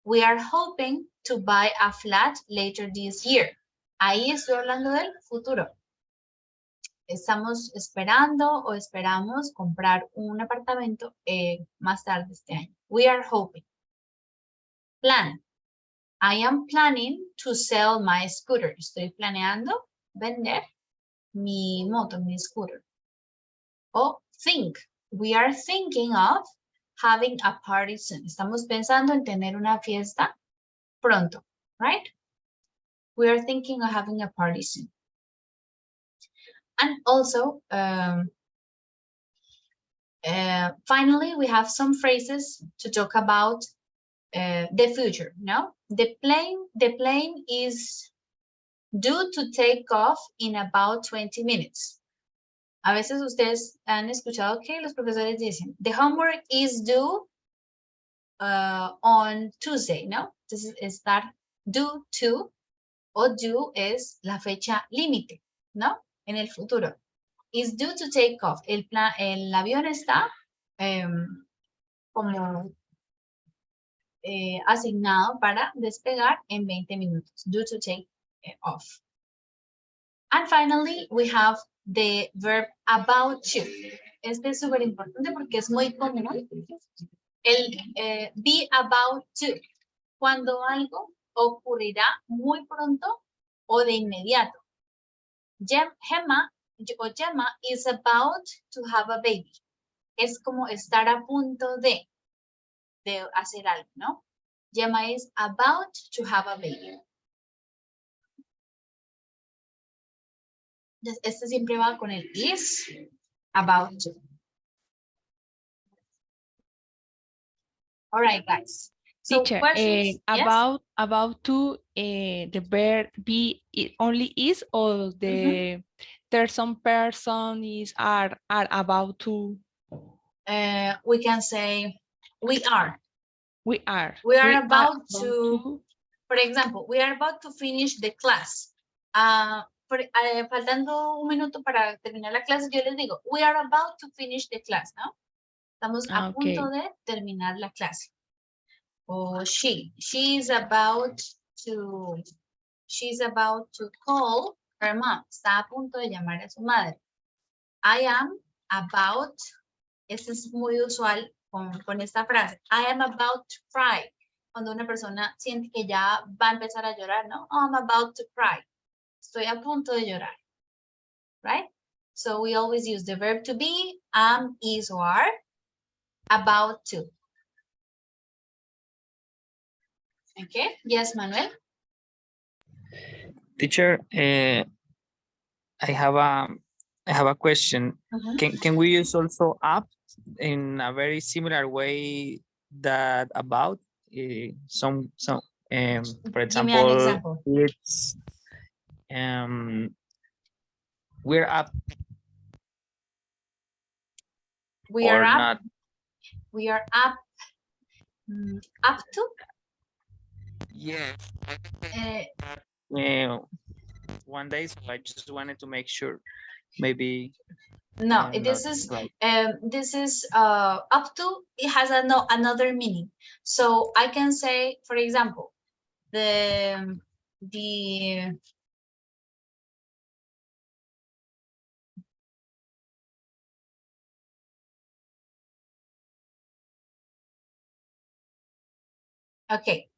We are hoping to buy a flat later this year. Ahí estoy hablando del futuro. Estamos esperando o esperamos comprar un apartamento más tarde este año. We are hoping. Plan. I am planning to sell my scooter. Estoy planeando vender mi moto, mi scooter. O think. We are thinking of having a party soon. Estamos pensando en tener una fiesta pronto, right? We are thinking of having a party soon. And also, finally, we have some phrases to talk about the future, no? The plane is due to take off in about 20 minutes. A veces ustedes han escuchado que los profesores dicen, the homework is due on Tuesday, ¿no? Entonces, estar due to o due es la fecha límite, ¿no? En el futuro. Is due to take off. El avión está como asignado para despegar en 20 minutos. Due to take off. And finally, we have the verb about to. Este es súper importante porque es muy común. El be about to. Cuando algo ocurrirá muy pronto o de inmediato. Gemma is about to have a baby. Es como estar a punto de hacer algo, ¿no? Gemma is about to have a baby. Este siempre va con el is, about to. All right, guys. So Teacher, questions? Yes? about to, the verb be it only is, or the third person is are about to. We can say we are. We are. We are about to, for example, we are about to finish the class. Faltando un minuto para terminar la clase, yo les digo, we are about to finish the class, ¿no? Estamos a punto de terminar la clase. O she's about to call her mom. Está a punto de llamar a su madre. I am about, este es muy usual con esta frase. I am about to cry. Cuando una persona siente que ya va a empezar a llorar, ¿no? Oh, I'm about to cry. Estoy a punto de llorar. Right? So we always use the verb to be, am, is, or are, about to. Okay, yes, Manuel? Teacher, I have a question. Can we use also up in a very similar way that about some for example, it's we're up. We are up. Not. We are up. Up to? Yeah. One day, so I just wanted to make sure. Maybe. No, this is up to. It has another meaning. So I can say, for example, the okay.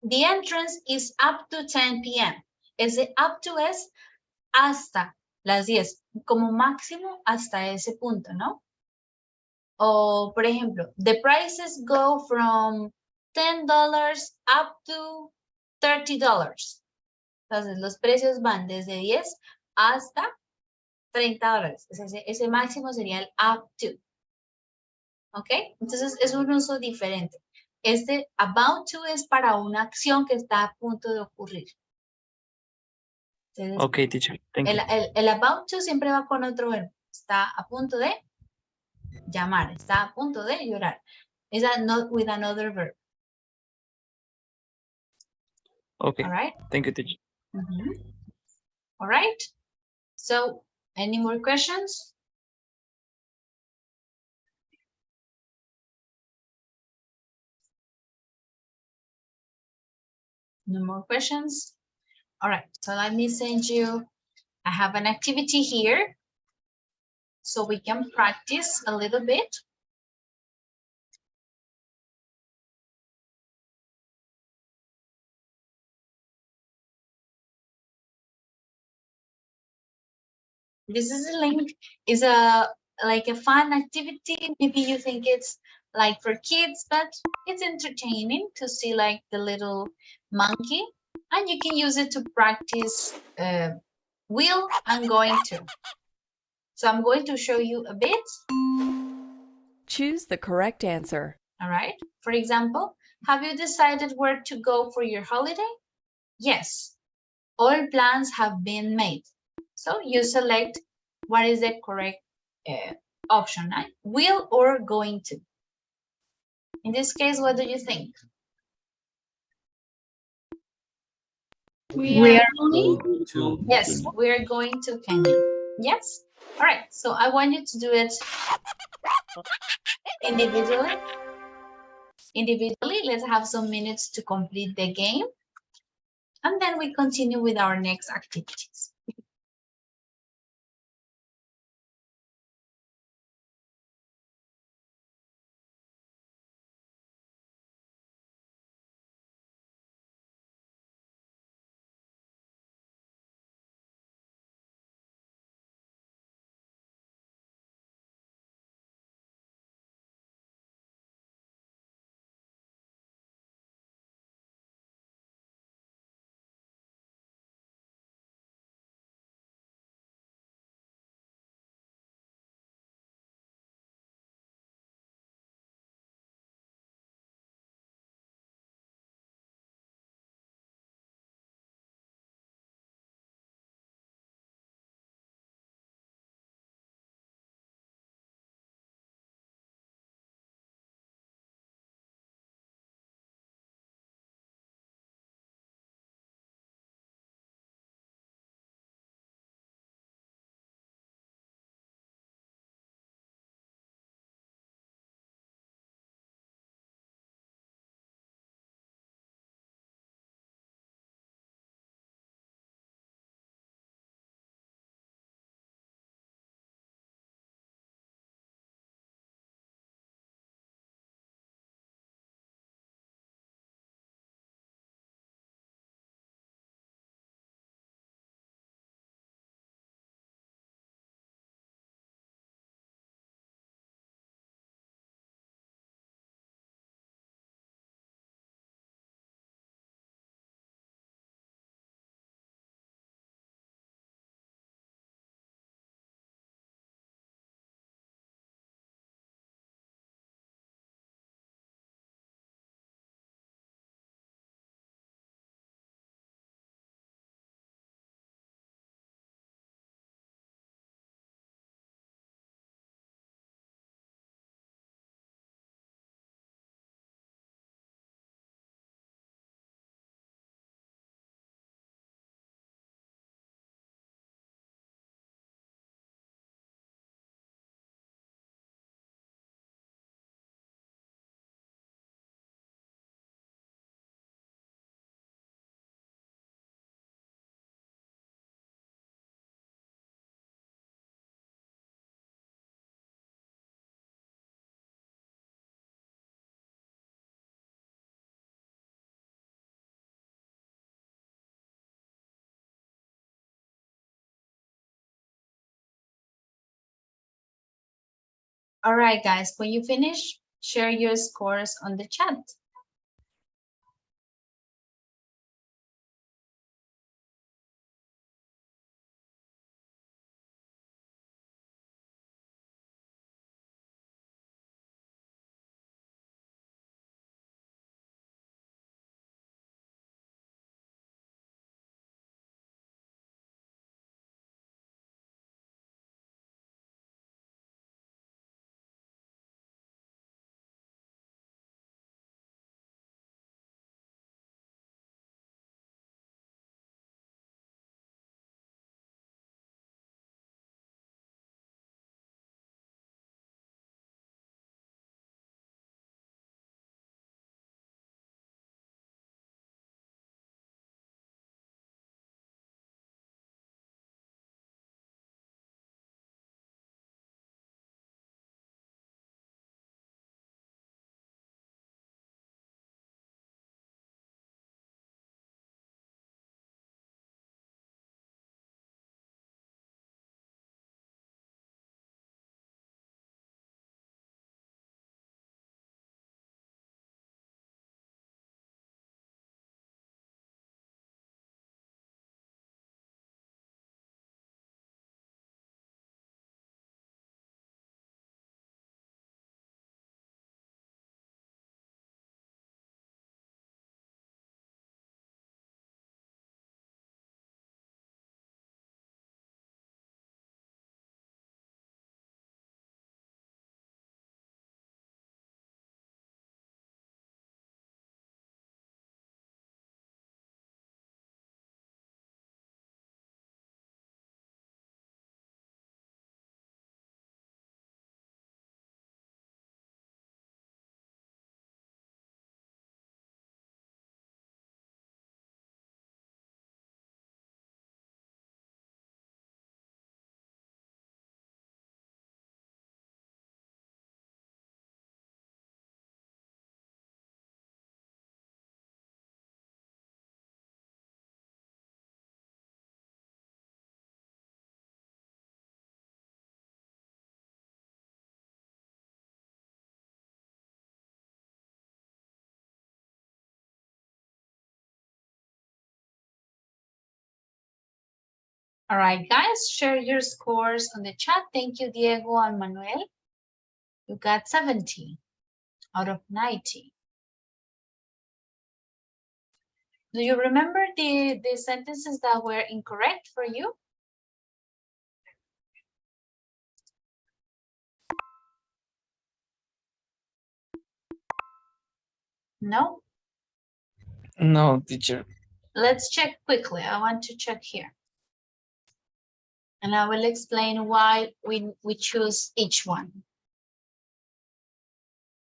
The entrance is up to 10 p.m. Ese up to es hasta las 10, como máximo hasta ese punto, ¿no? O, por ejemplo, the prices go from $10 up to $30. Entonces, los precios van desde 10 hasta $30. Ese máximo sería el up to. ¿Ok? Entonces, es un uso diferente. Este about to es para una acción que está a punto de ocurrir. Entonces, Okay, teacher. Thank you. el about to siempre va con otro verbo. Está a punto de llamar, está a punto de llorar. Is that not with another verb? Okay. All right. Thank you, teacher. All right. So, any more questions? No more questions? All right. So let me send you, I have an activity here so we can practice a little bit. This is a link, is like a fun activity. Maybe you think it's like for kids, but it's entertaining to see like the little monkey, and you can use it to practice will and going to. So I'm going to show you a bit. Choose the correct answer. All right. For example, have you decided where to go for your holiday? Yes. All plans have been made. So you select what is the correct option, right? Will or going to. In this case, what do you think? We are going to. Yes, we're going to Kenya. Yes. All right. So I want you to do it individually. Individually, let's have some minutes to complete the game. And then we continue with our next activities. All right, guys, when you finish, share your scores on the chat. All right, guys, share your scores on the chat. Thank you, Diego and Manuel. You got 70 out of 90. Do you remember the sentences that were incorrect for you? No? No, teacher. Let's check quickly. I want to check here. And I will explain why we choose each one.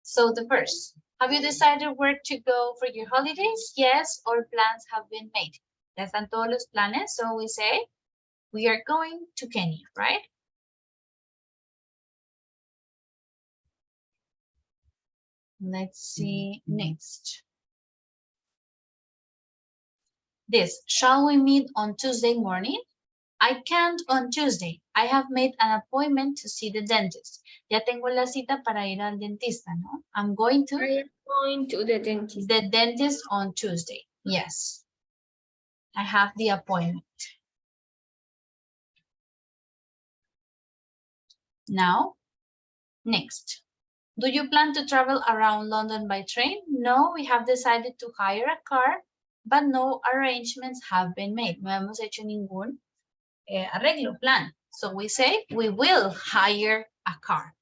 So the first, have you decided where to go for your holidays? Yes, or plans have been made. Ya están todos los planes, so we say, we are going to Kenya, right? Let's see next. This, shall we meet on Tuesday morning? I can't on Tuesday. I have made an appointment to see the dentist. Ya tengo la cita para ir al dentista, ¿no? I'm going to? I am going to the dentist. The dentist on Tuesday. Yes. I have the appointment. Now, next. Do you plan to travel around London by train? No, we have decided to hire a car, but no arrangements have been made. No hemos hecho ningún arreglo, plan. So we say we will hire a car.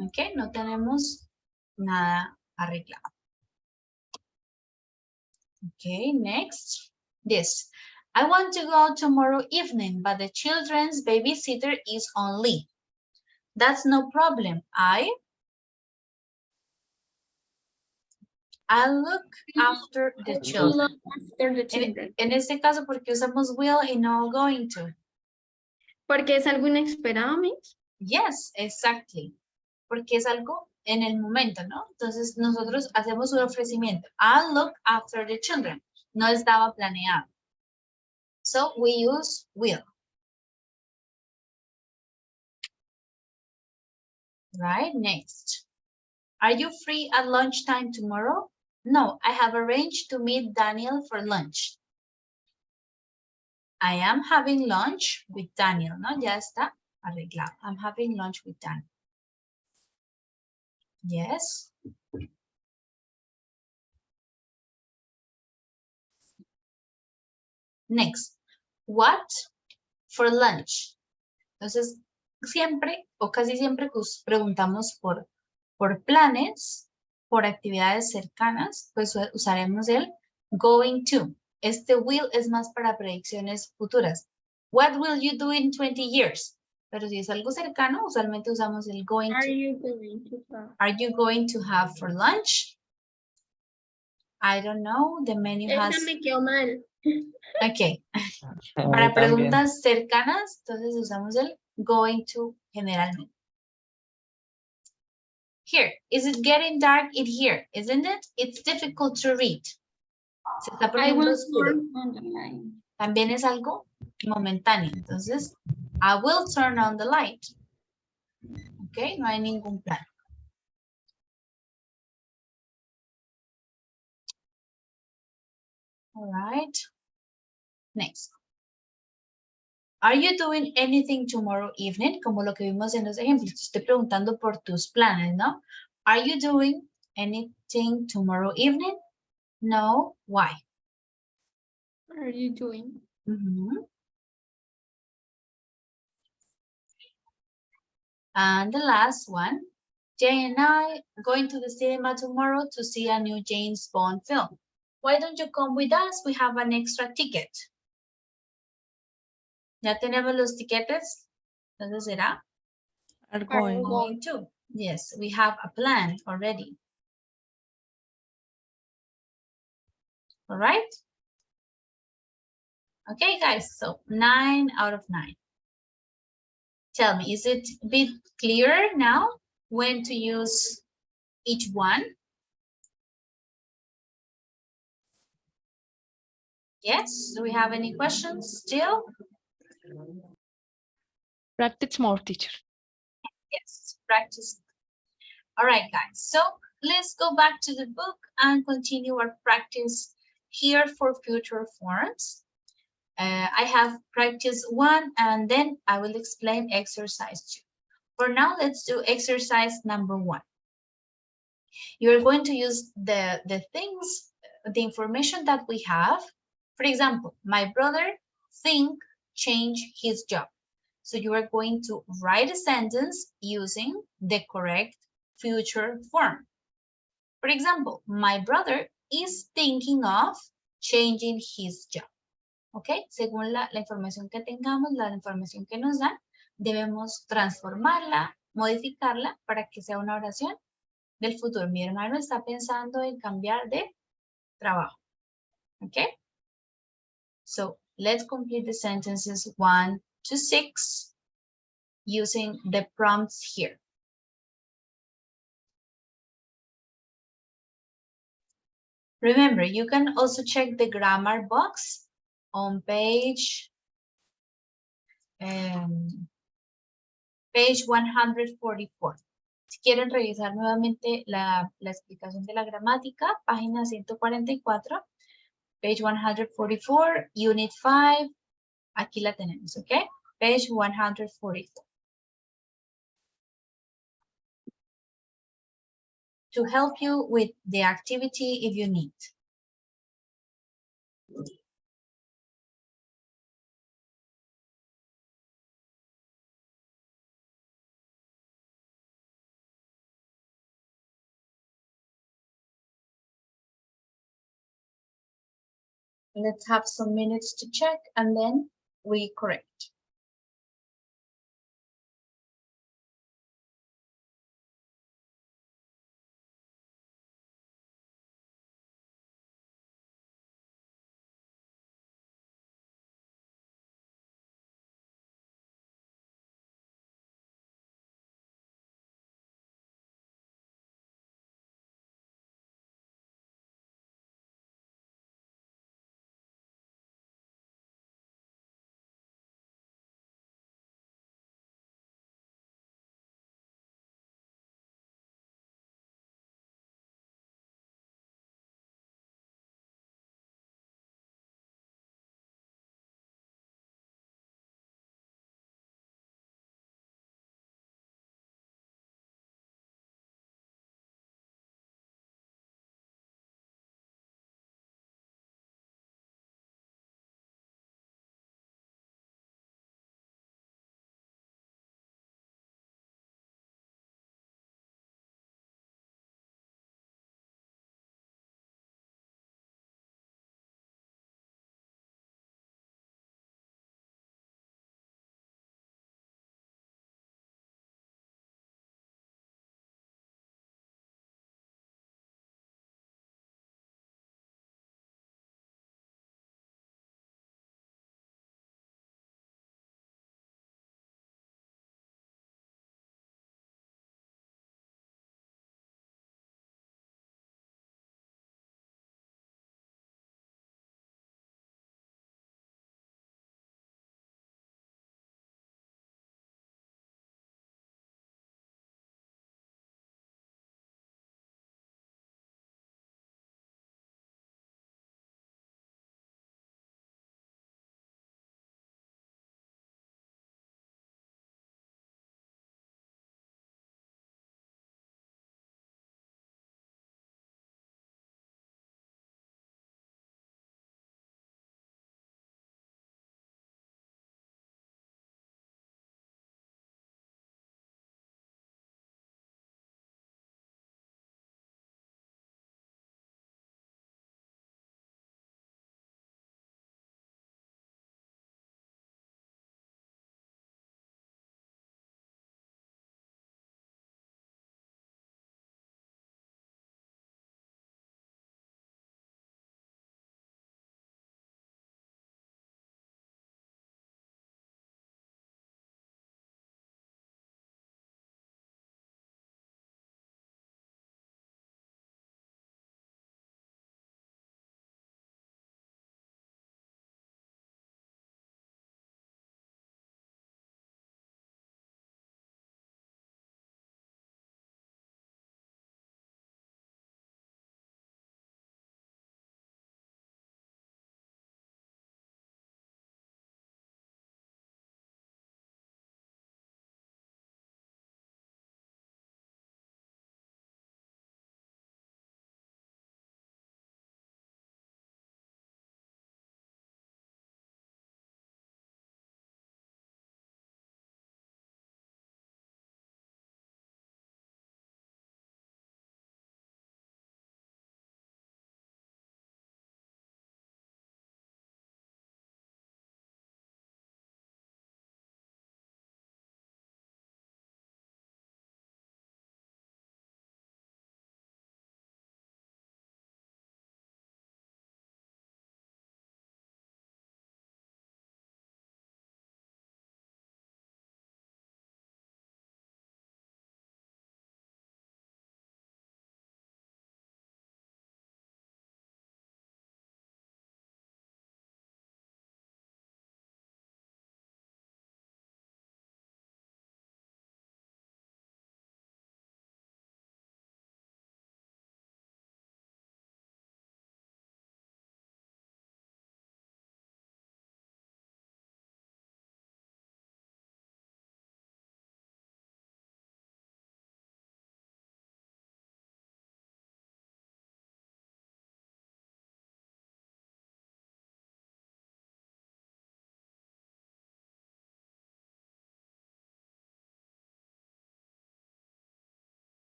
Okay, no tenemos nada arreglado. Okay, next. This. I want to go tomorrow evening, but the children's babysitter is on leave. That's no problem. I'll look after the children. En este caso, ¿por qué usamos will y no going to? Porque es algo inesperado, Miss. Yes, exactly. Porque es algo en el momento, ¿no? Entonces, nosotros hacemos un ofrecimiento. I'll look after the children. No estaba planeado. So, we use will. Right, next. Are you free at lunchtime tomorrow? No, I have arranged to meet Daniel for lunch. I am having lunch with Daniel, ¿no? Ya está arreglado. I'm having lunch with Daniel. Yes. Next. What for lunch? Entonces, siempre o casi siempre preguntamos por planes, por actividades cercanas, pues usaremos el going to. Este will es más para predicciones futuras. What will you do in 20 years? Pero si es algo cercano, usualmente usamos el going to. Are you going to have? Are you going to have for lunch? I don't know. The menu has... Esa me quedó mal. Ok. A mí Para también. preguntas cercanas, entonces usamos el going to generalmente. Here, is it getting dark in here? Isn't it? It's difficult to read. Se está I poniendo will oscuro. turn on the light. También es algo momentáneo. Entonces, I will turn on the light. Ok, no hay ningún plan. All right. Next. Are you doing anything tomorrow evening? Como lo que vimos en los ejemplos. Estoy preguntando por tus planes, ¿no? Are you doing anything tomorrow evening? No. Why? What are you doing? And the last one. Jay and I are going to the cinema tomorrow to see a new James Bond film. Why don't you come with us? We have an extra ticket. ¿Ya tenemos los tiquetes? Entonces será Are going. going to. Yes, we have a plan already. All right? Okay, guys, so 9 out of 9. Tell me, is it a bit clearer now when to use each one? Yes, do we have any questions still? Practice more, teacher. Yes, practice. All right, guys, so let's go back to the book and continue our practice here for future forms. I have practice 1 and then I will explain exercise 2. For now, let's do exercise number 1. You're going to use the things, the information that we have. For example, my brother changed his job. So you are going to write a sentence using the correct future form. For example, my brother is thinking of changing his job. ¿Ok? Según la información que tengamos, la información que nos dan, debemos transformarla, modificarla para que sea una oración del futuro. Mi hermano está pensando en cambiar de trabajo. ¿Ok? So, let's complete the sentences 1 to 6 using the prompts here. Remember, you can also check the grammar box on page 144. Si quieren revisar nuevamente la explicación de la gramática, página 144, page 144, unit 5, aquí la tenemos, ¿ok? Page 144. To help you with the activity if you need. Let's have some minutes to check and then we correct.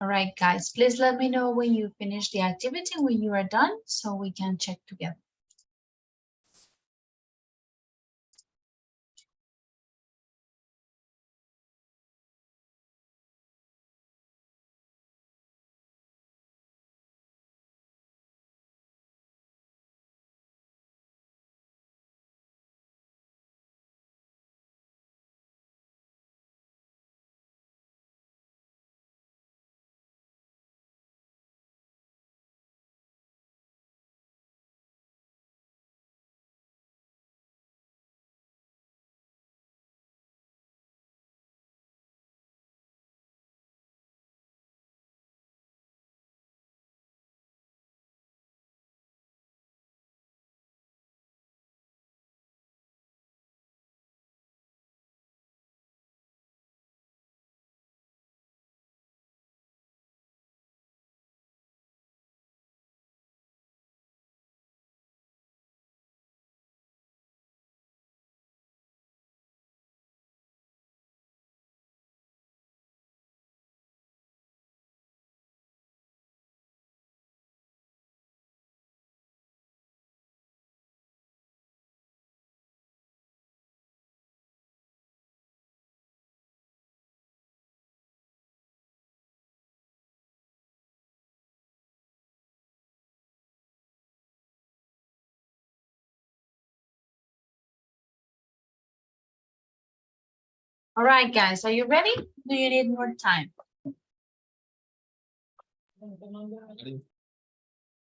All right, guys, please let me know when you finish the activity, when you are done, so we can check together. All right, guys, are you ready? Do you need more time?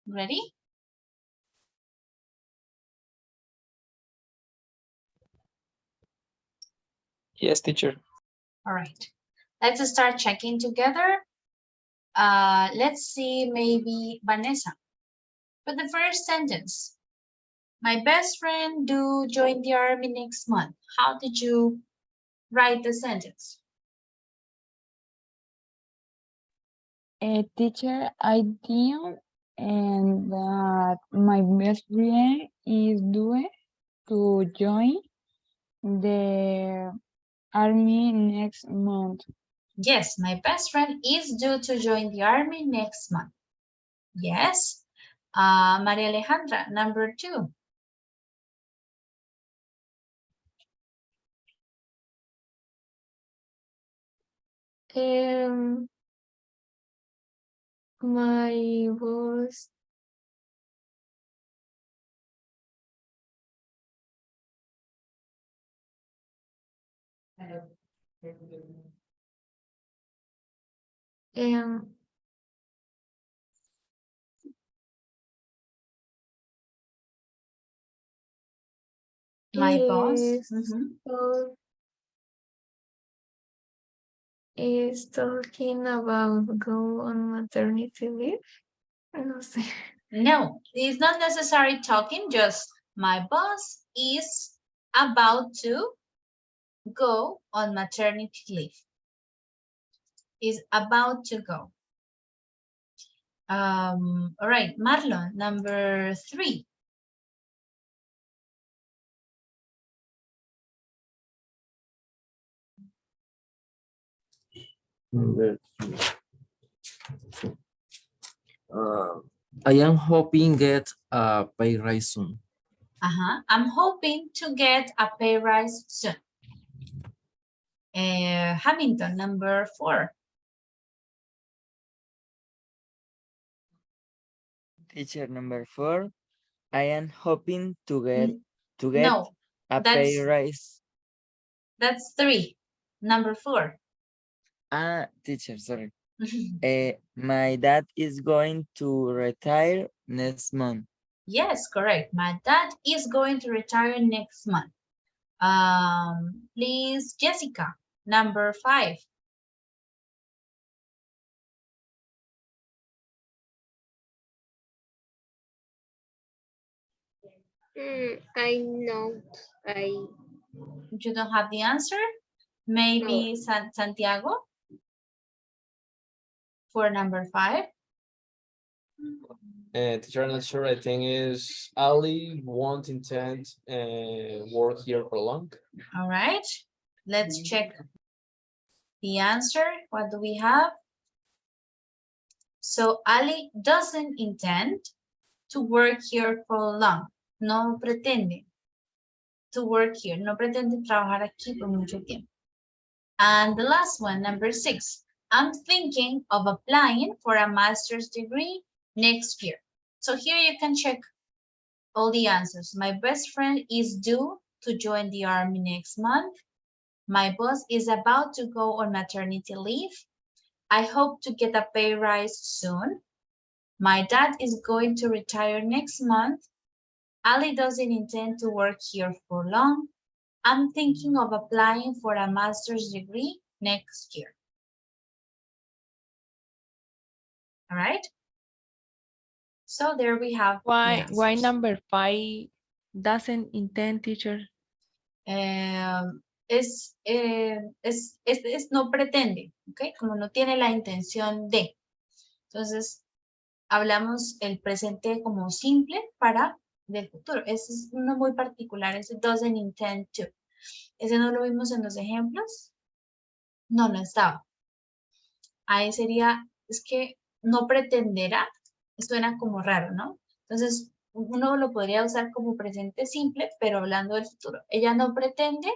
Ready? Yes, teacher. All right, let's start checking together. Let's see, maybe Vanessa. For the first sentence, my best friend do join the army next month. How did you write the sentence? Teacher, I think and that my best friend is due to join the army next month. Yes, my best friend is due to join the army next month. Yes. Maria Alejandra, number 2. My boss um My boss. is is talking about go on maternity leave. No sé. No, it's not necessary talking, just my boss is about to go on maternity leave. Is about to go. All right, Marlon, number 3. I am hoping get a pay rise soon. I'm hoping to get a pay rise soon. Hamilton, number 4. Teacher number 4. I am hoping to get No, a pay rise. That's 3. Number 4. Teacher, sorry. My dad is going to retire next month. Yes, correct. My dad is going to retire next month. Please, Jessica, number 5. I know. You don't have the answer? Maybe Santiago for number 5. Teacher, I'm not sure. I think is Ali won't intend work here for long. All right, let's check the answer. What do we have? So Ali doesn't intend to work here for long. No pretende to work here. No pretende trabajar aquí por mucho tiempo. And the last one, number 6. I'm thinking of applying for a master's degree next year. So here you can check all the answers. My best friend is due to join the army next month. My boss is about to go on maternity leave. I hope to get a pay rise soon. My dad is going to retire next month. Ali doesn't intend to work here for long. I'm thinking of applying for a master's degree next year. All right. So there we have. Why number 5 doesn't intend, teacher? Es no pretende, ¿ok? Como no tiene la intención de. Entonces, hablamos el presente como simple para del futuro. Ese es uno muy particular, ese doesn't intend to. Ese no lo vimos en los ejemplos. No, no estaba. Ahí sería, es que no pretenderá, suena como raro, ¿no? Entonces, uno lo podría usar como presente simple, pero hablando del futuro. Ella no pretende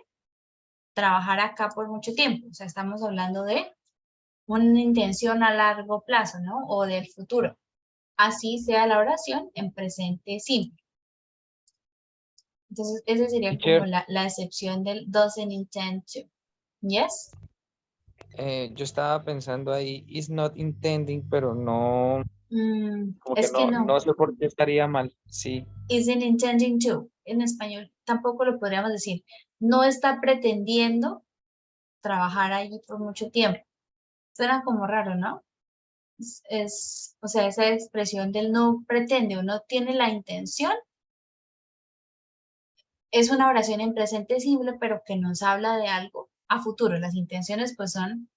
trabajar acá por mucho tiempo. O sea, estamos hablando de una intención a largo plazo, ¿no? O del futuro. Así sea la oración en presente simple. Entonces, esa sería como la excepción del doesn't intend to. Yes? Yo estaba pensando ahí, is not intending, pero no, como es que no. No sé por qué estaría mal, sí. Isn't intending to. En español tampoco lo podríamos decir. No está pretendiendo trabajar allí por mucho tiempo. Suena como raro, ¿no? O sea, esa expresión del no pretende o no tiene la intención es una oración en presente simple, pero que nos habla de algo a futuro. Las intenciones pues son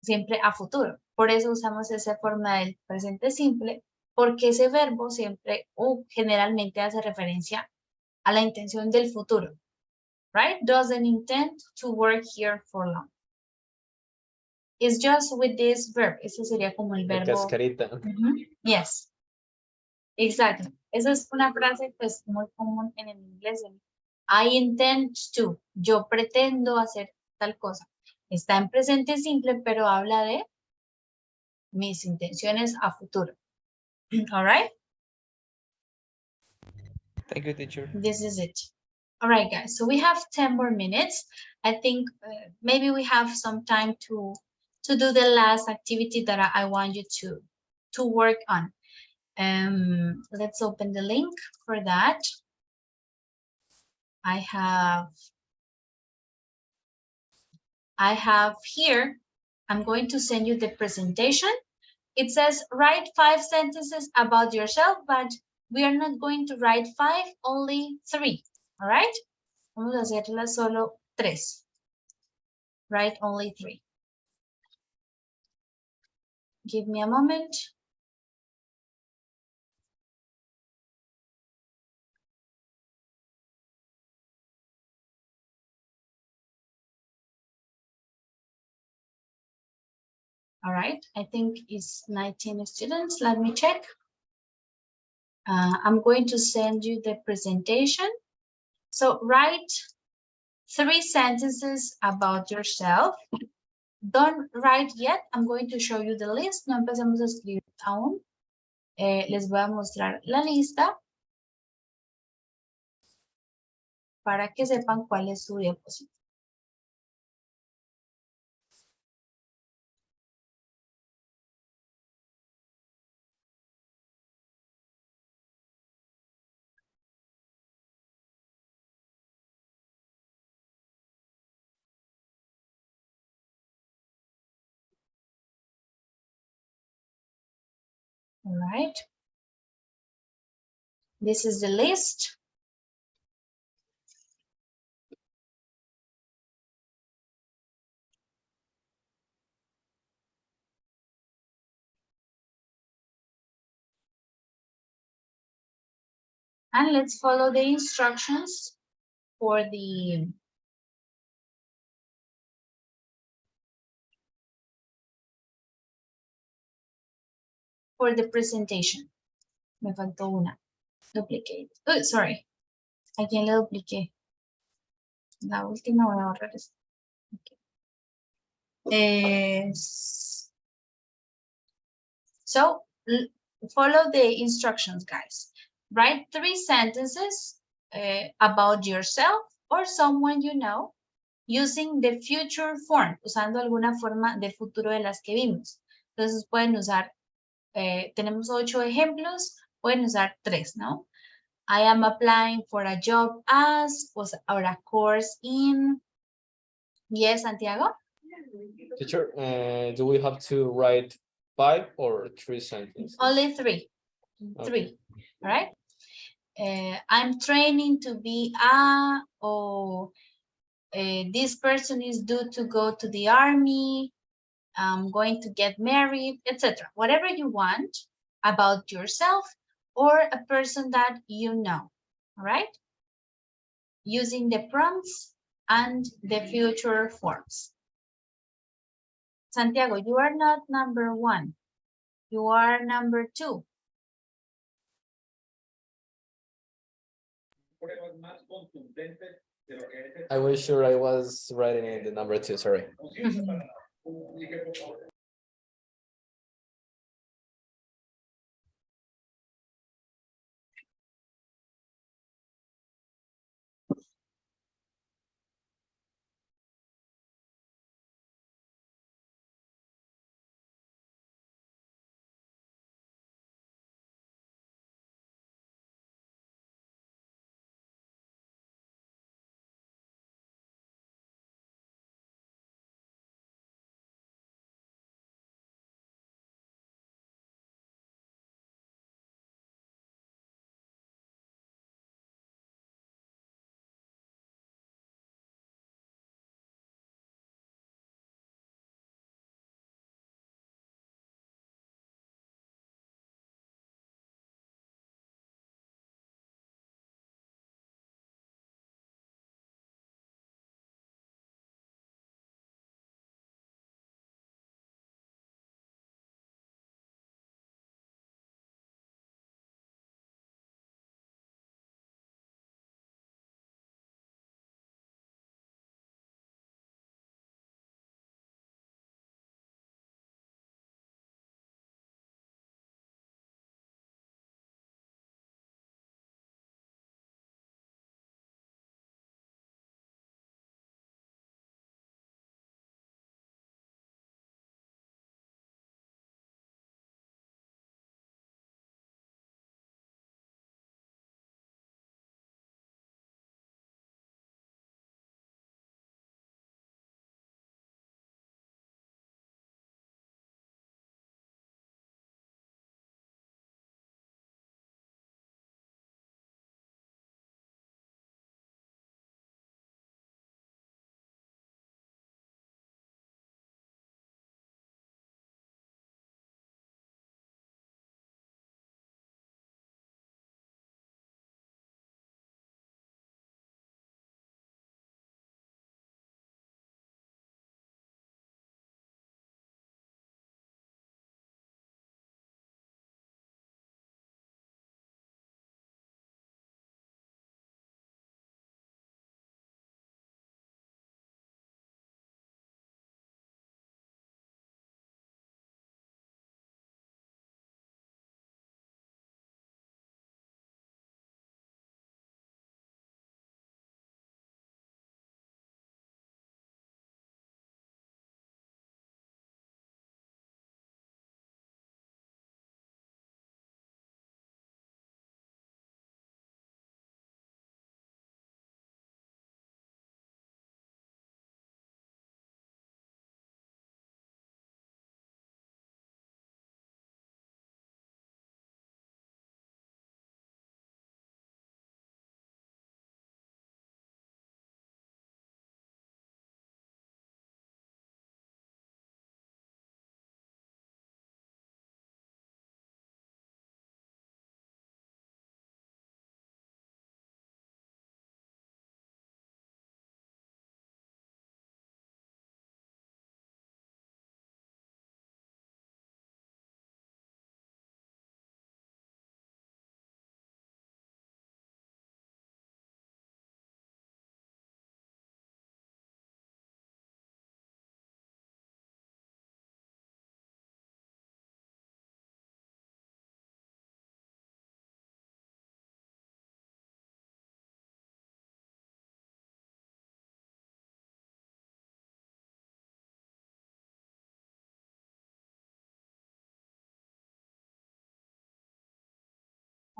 siempre a futuro. Por eso usamos esa forma del presente simple, porque ese verbo siempre o generalmente hace referencia a la intención del futuro. Right? Doesn't intend to work here for long. It's just with this verb. Ese sería como el verbo. Cascarita. Yes. Exacto. Esa es una frase pues muy común en el inglés. I intend to. Yo pretendo hacer tal cosa. Está en presente simple, pero habla de mis intenciones a futuro. All right? Thank you, teacher. This is it. All right, guys. So we have 10 more minutes. I think maybe we have some time to do the last activity that I want you to work on. Let's open the link for that. I have here, I'm going to send you the presentation. It says write 5 sentences about yourself, but we are not going to write 5, only 3. All right? Vamos a hacerla solo 3. Write only 3. Give me a moment. All right, I think it's 19 students. Let me check. I'm going to send you the presentation. So write 3 sentences about yourself. Don't write yet. I'm going to show you the list. No empecemos a escribir aún. Les voy a mostrar la lista para que sepan cuál es su diapositiva. All right. This is the list. And let's follow the instructions for the for the presentation. Me faltó una. Duplicate. Oh, sorry. ¿A quién le dupliqué? La última voy a borrar esta. Okay. So, follow the instructions, guys. Write 3 sentences about yourself or someone you know using the future form, usando alguna forma de futuro de las que vimos. Entonces pueden usar, tenemos 8 ejemplos, pueden usar 3, ¿no? I am applying for a job as, or a course in. Yes, Santiago? Teacher, do we have to write 5 or 3 sentences? Only 3. Okay. 3, all right? I'm training to be or this person is due to go to the army, I'm going to get married, etc. Whatever you want about yourself or a person that you know, all right? Using the prompts and the future forms. Santiago, you are not number 1. You are number 2. I was sure I was writing in the number 2, sorry.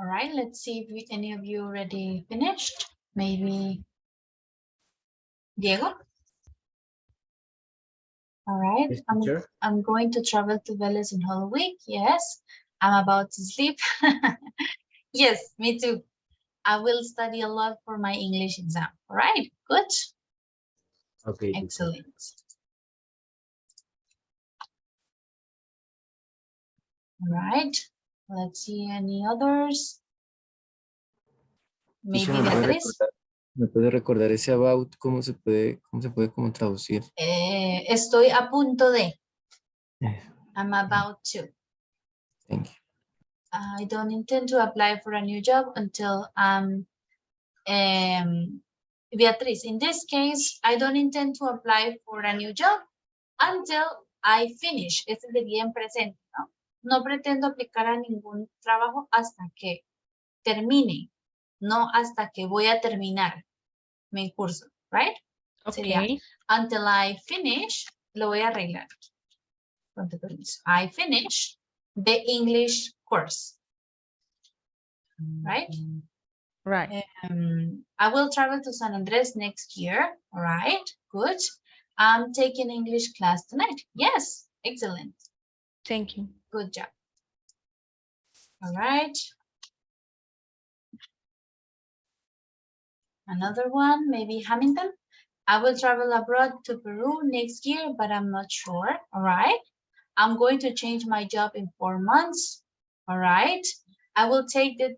All right, let's see if any of you already finished. Maybe Diego? All right, Yes, teacher. I'm going to travel to Vélez in whole week. Yes, I'm about to sleep. Yes, me too. I will study a lot for my English exam. All right, good. Okay, teacher. Excellent. All right, let's see any others. Maybe Teacher, Beatriz. ¿me puede recordar ese about? ¿Cómo se puede como traducir? Estoy a punto de. Eh, I'm about to. Thank you. I don't intend to apply for a new job until Beatriz, in this case, I don't intend to apply for a new job until I finish. Este sería en presente, ¿no? No pretendo aplicar a ningún trabajo hasta que termine, no hasta que voy a terminar mi curso, right? Sería, Okay. until I finish, lo voy a arreglar. Con tu permiso. I finish the English course, right? Right. I will travel to San Andres next year. All right, good. I'm taking English class tonight. Yes, excellent. Thank you. Good job. All right. Another one, maybe Hamilton. I will travel abroad to Peru next year, but I'm not sure. All right. I'm going to change my job in 4 months. All right. I will take the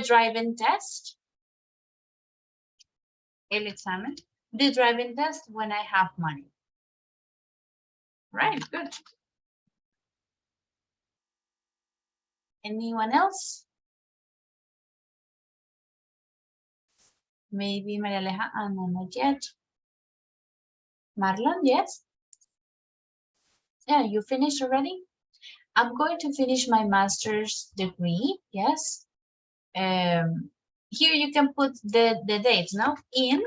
driving test. El examen. The driving test when I have money. Right, good. Anyone else? Maybe Maria Aleja, no, not yet. Marlon, yes? Yeah, you finished already? I'm going to finish my master's degree, yes. Here you can put the dates, no? In,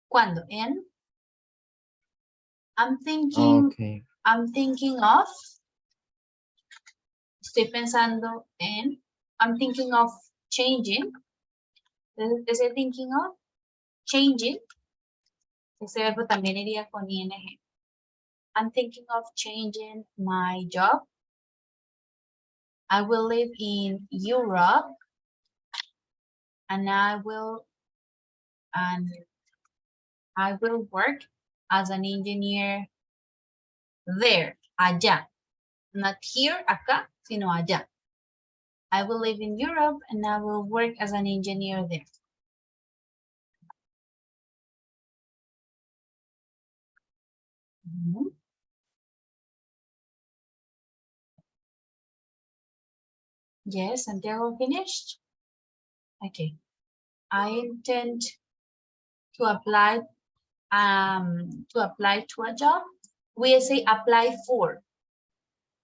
¿cuándo? In, I'm thinking of, estoy pensando en, I'm thinking of changing. Estoy thinking of changing. Ese verbo también iría con ing. I'm thinking of changing my job. I will live in Europe and I will work as an engineer there, allá. Not here, acá, sino allá. I will live in Europe and I will work as an engineer there. Yes, Santiago finished? Okay. I intend to apply to a job. We say apply for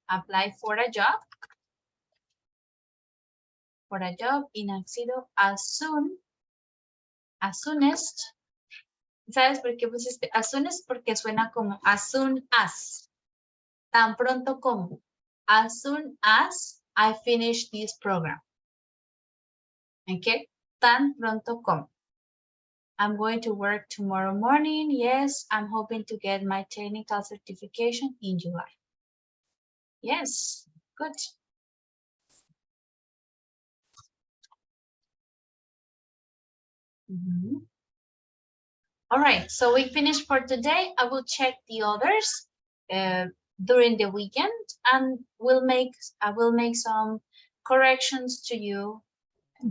a job. For a job in Axido as soonest. ¿Sabes por qué pusiste as soonest? Porque suena como as soon as. Tan pronto como. As soon as I finish this program. Okay? Tan pronto como. I'm going to work tomorrow morning. Yes, I'm hoping to get my technical certification in July. Yes, good. All right, so we finished for today. I will check the others during the weekend and I will make some corrections to you.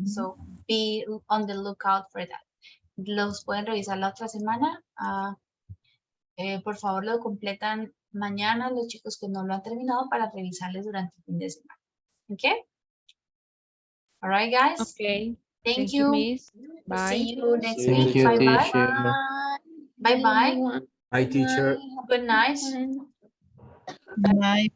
So be on the lookout for that. Los pueden revisar la otra semana. Por favor, lo completan mañana los chicos que no lo han terminado para revisarles durante el fin de semana. Okay? All right, guys? Okay. Thank you. Miss. Bye. See you next Thank week. you, Bye-bye. teacher. Bye-bye. Hi, teacher. Good night. Bye.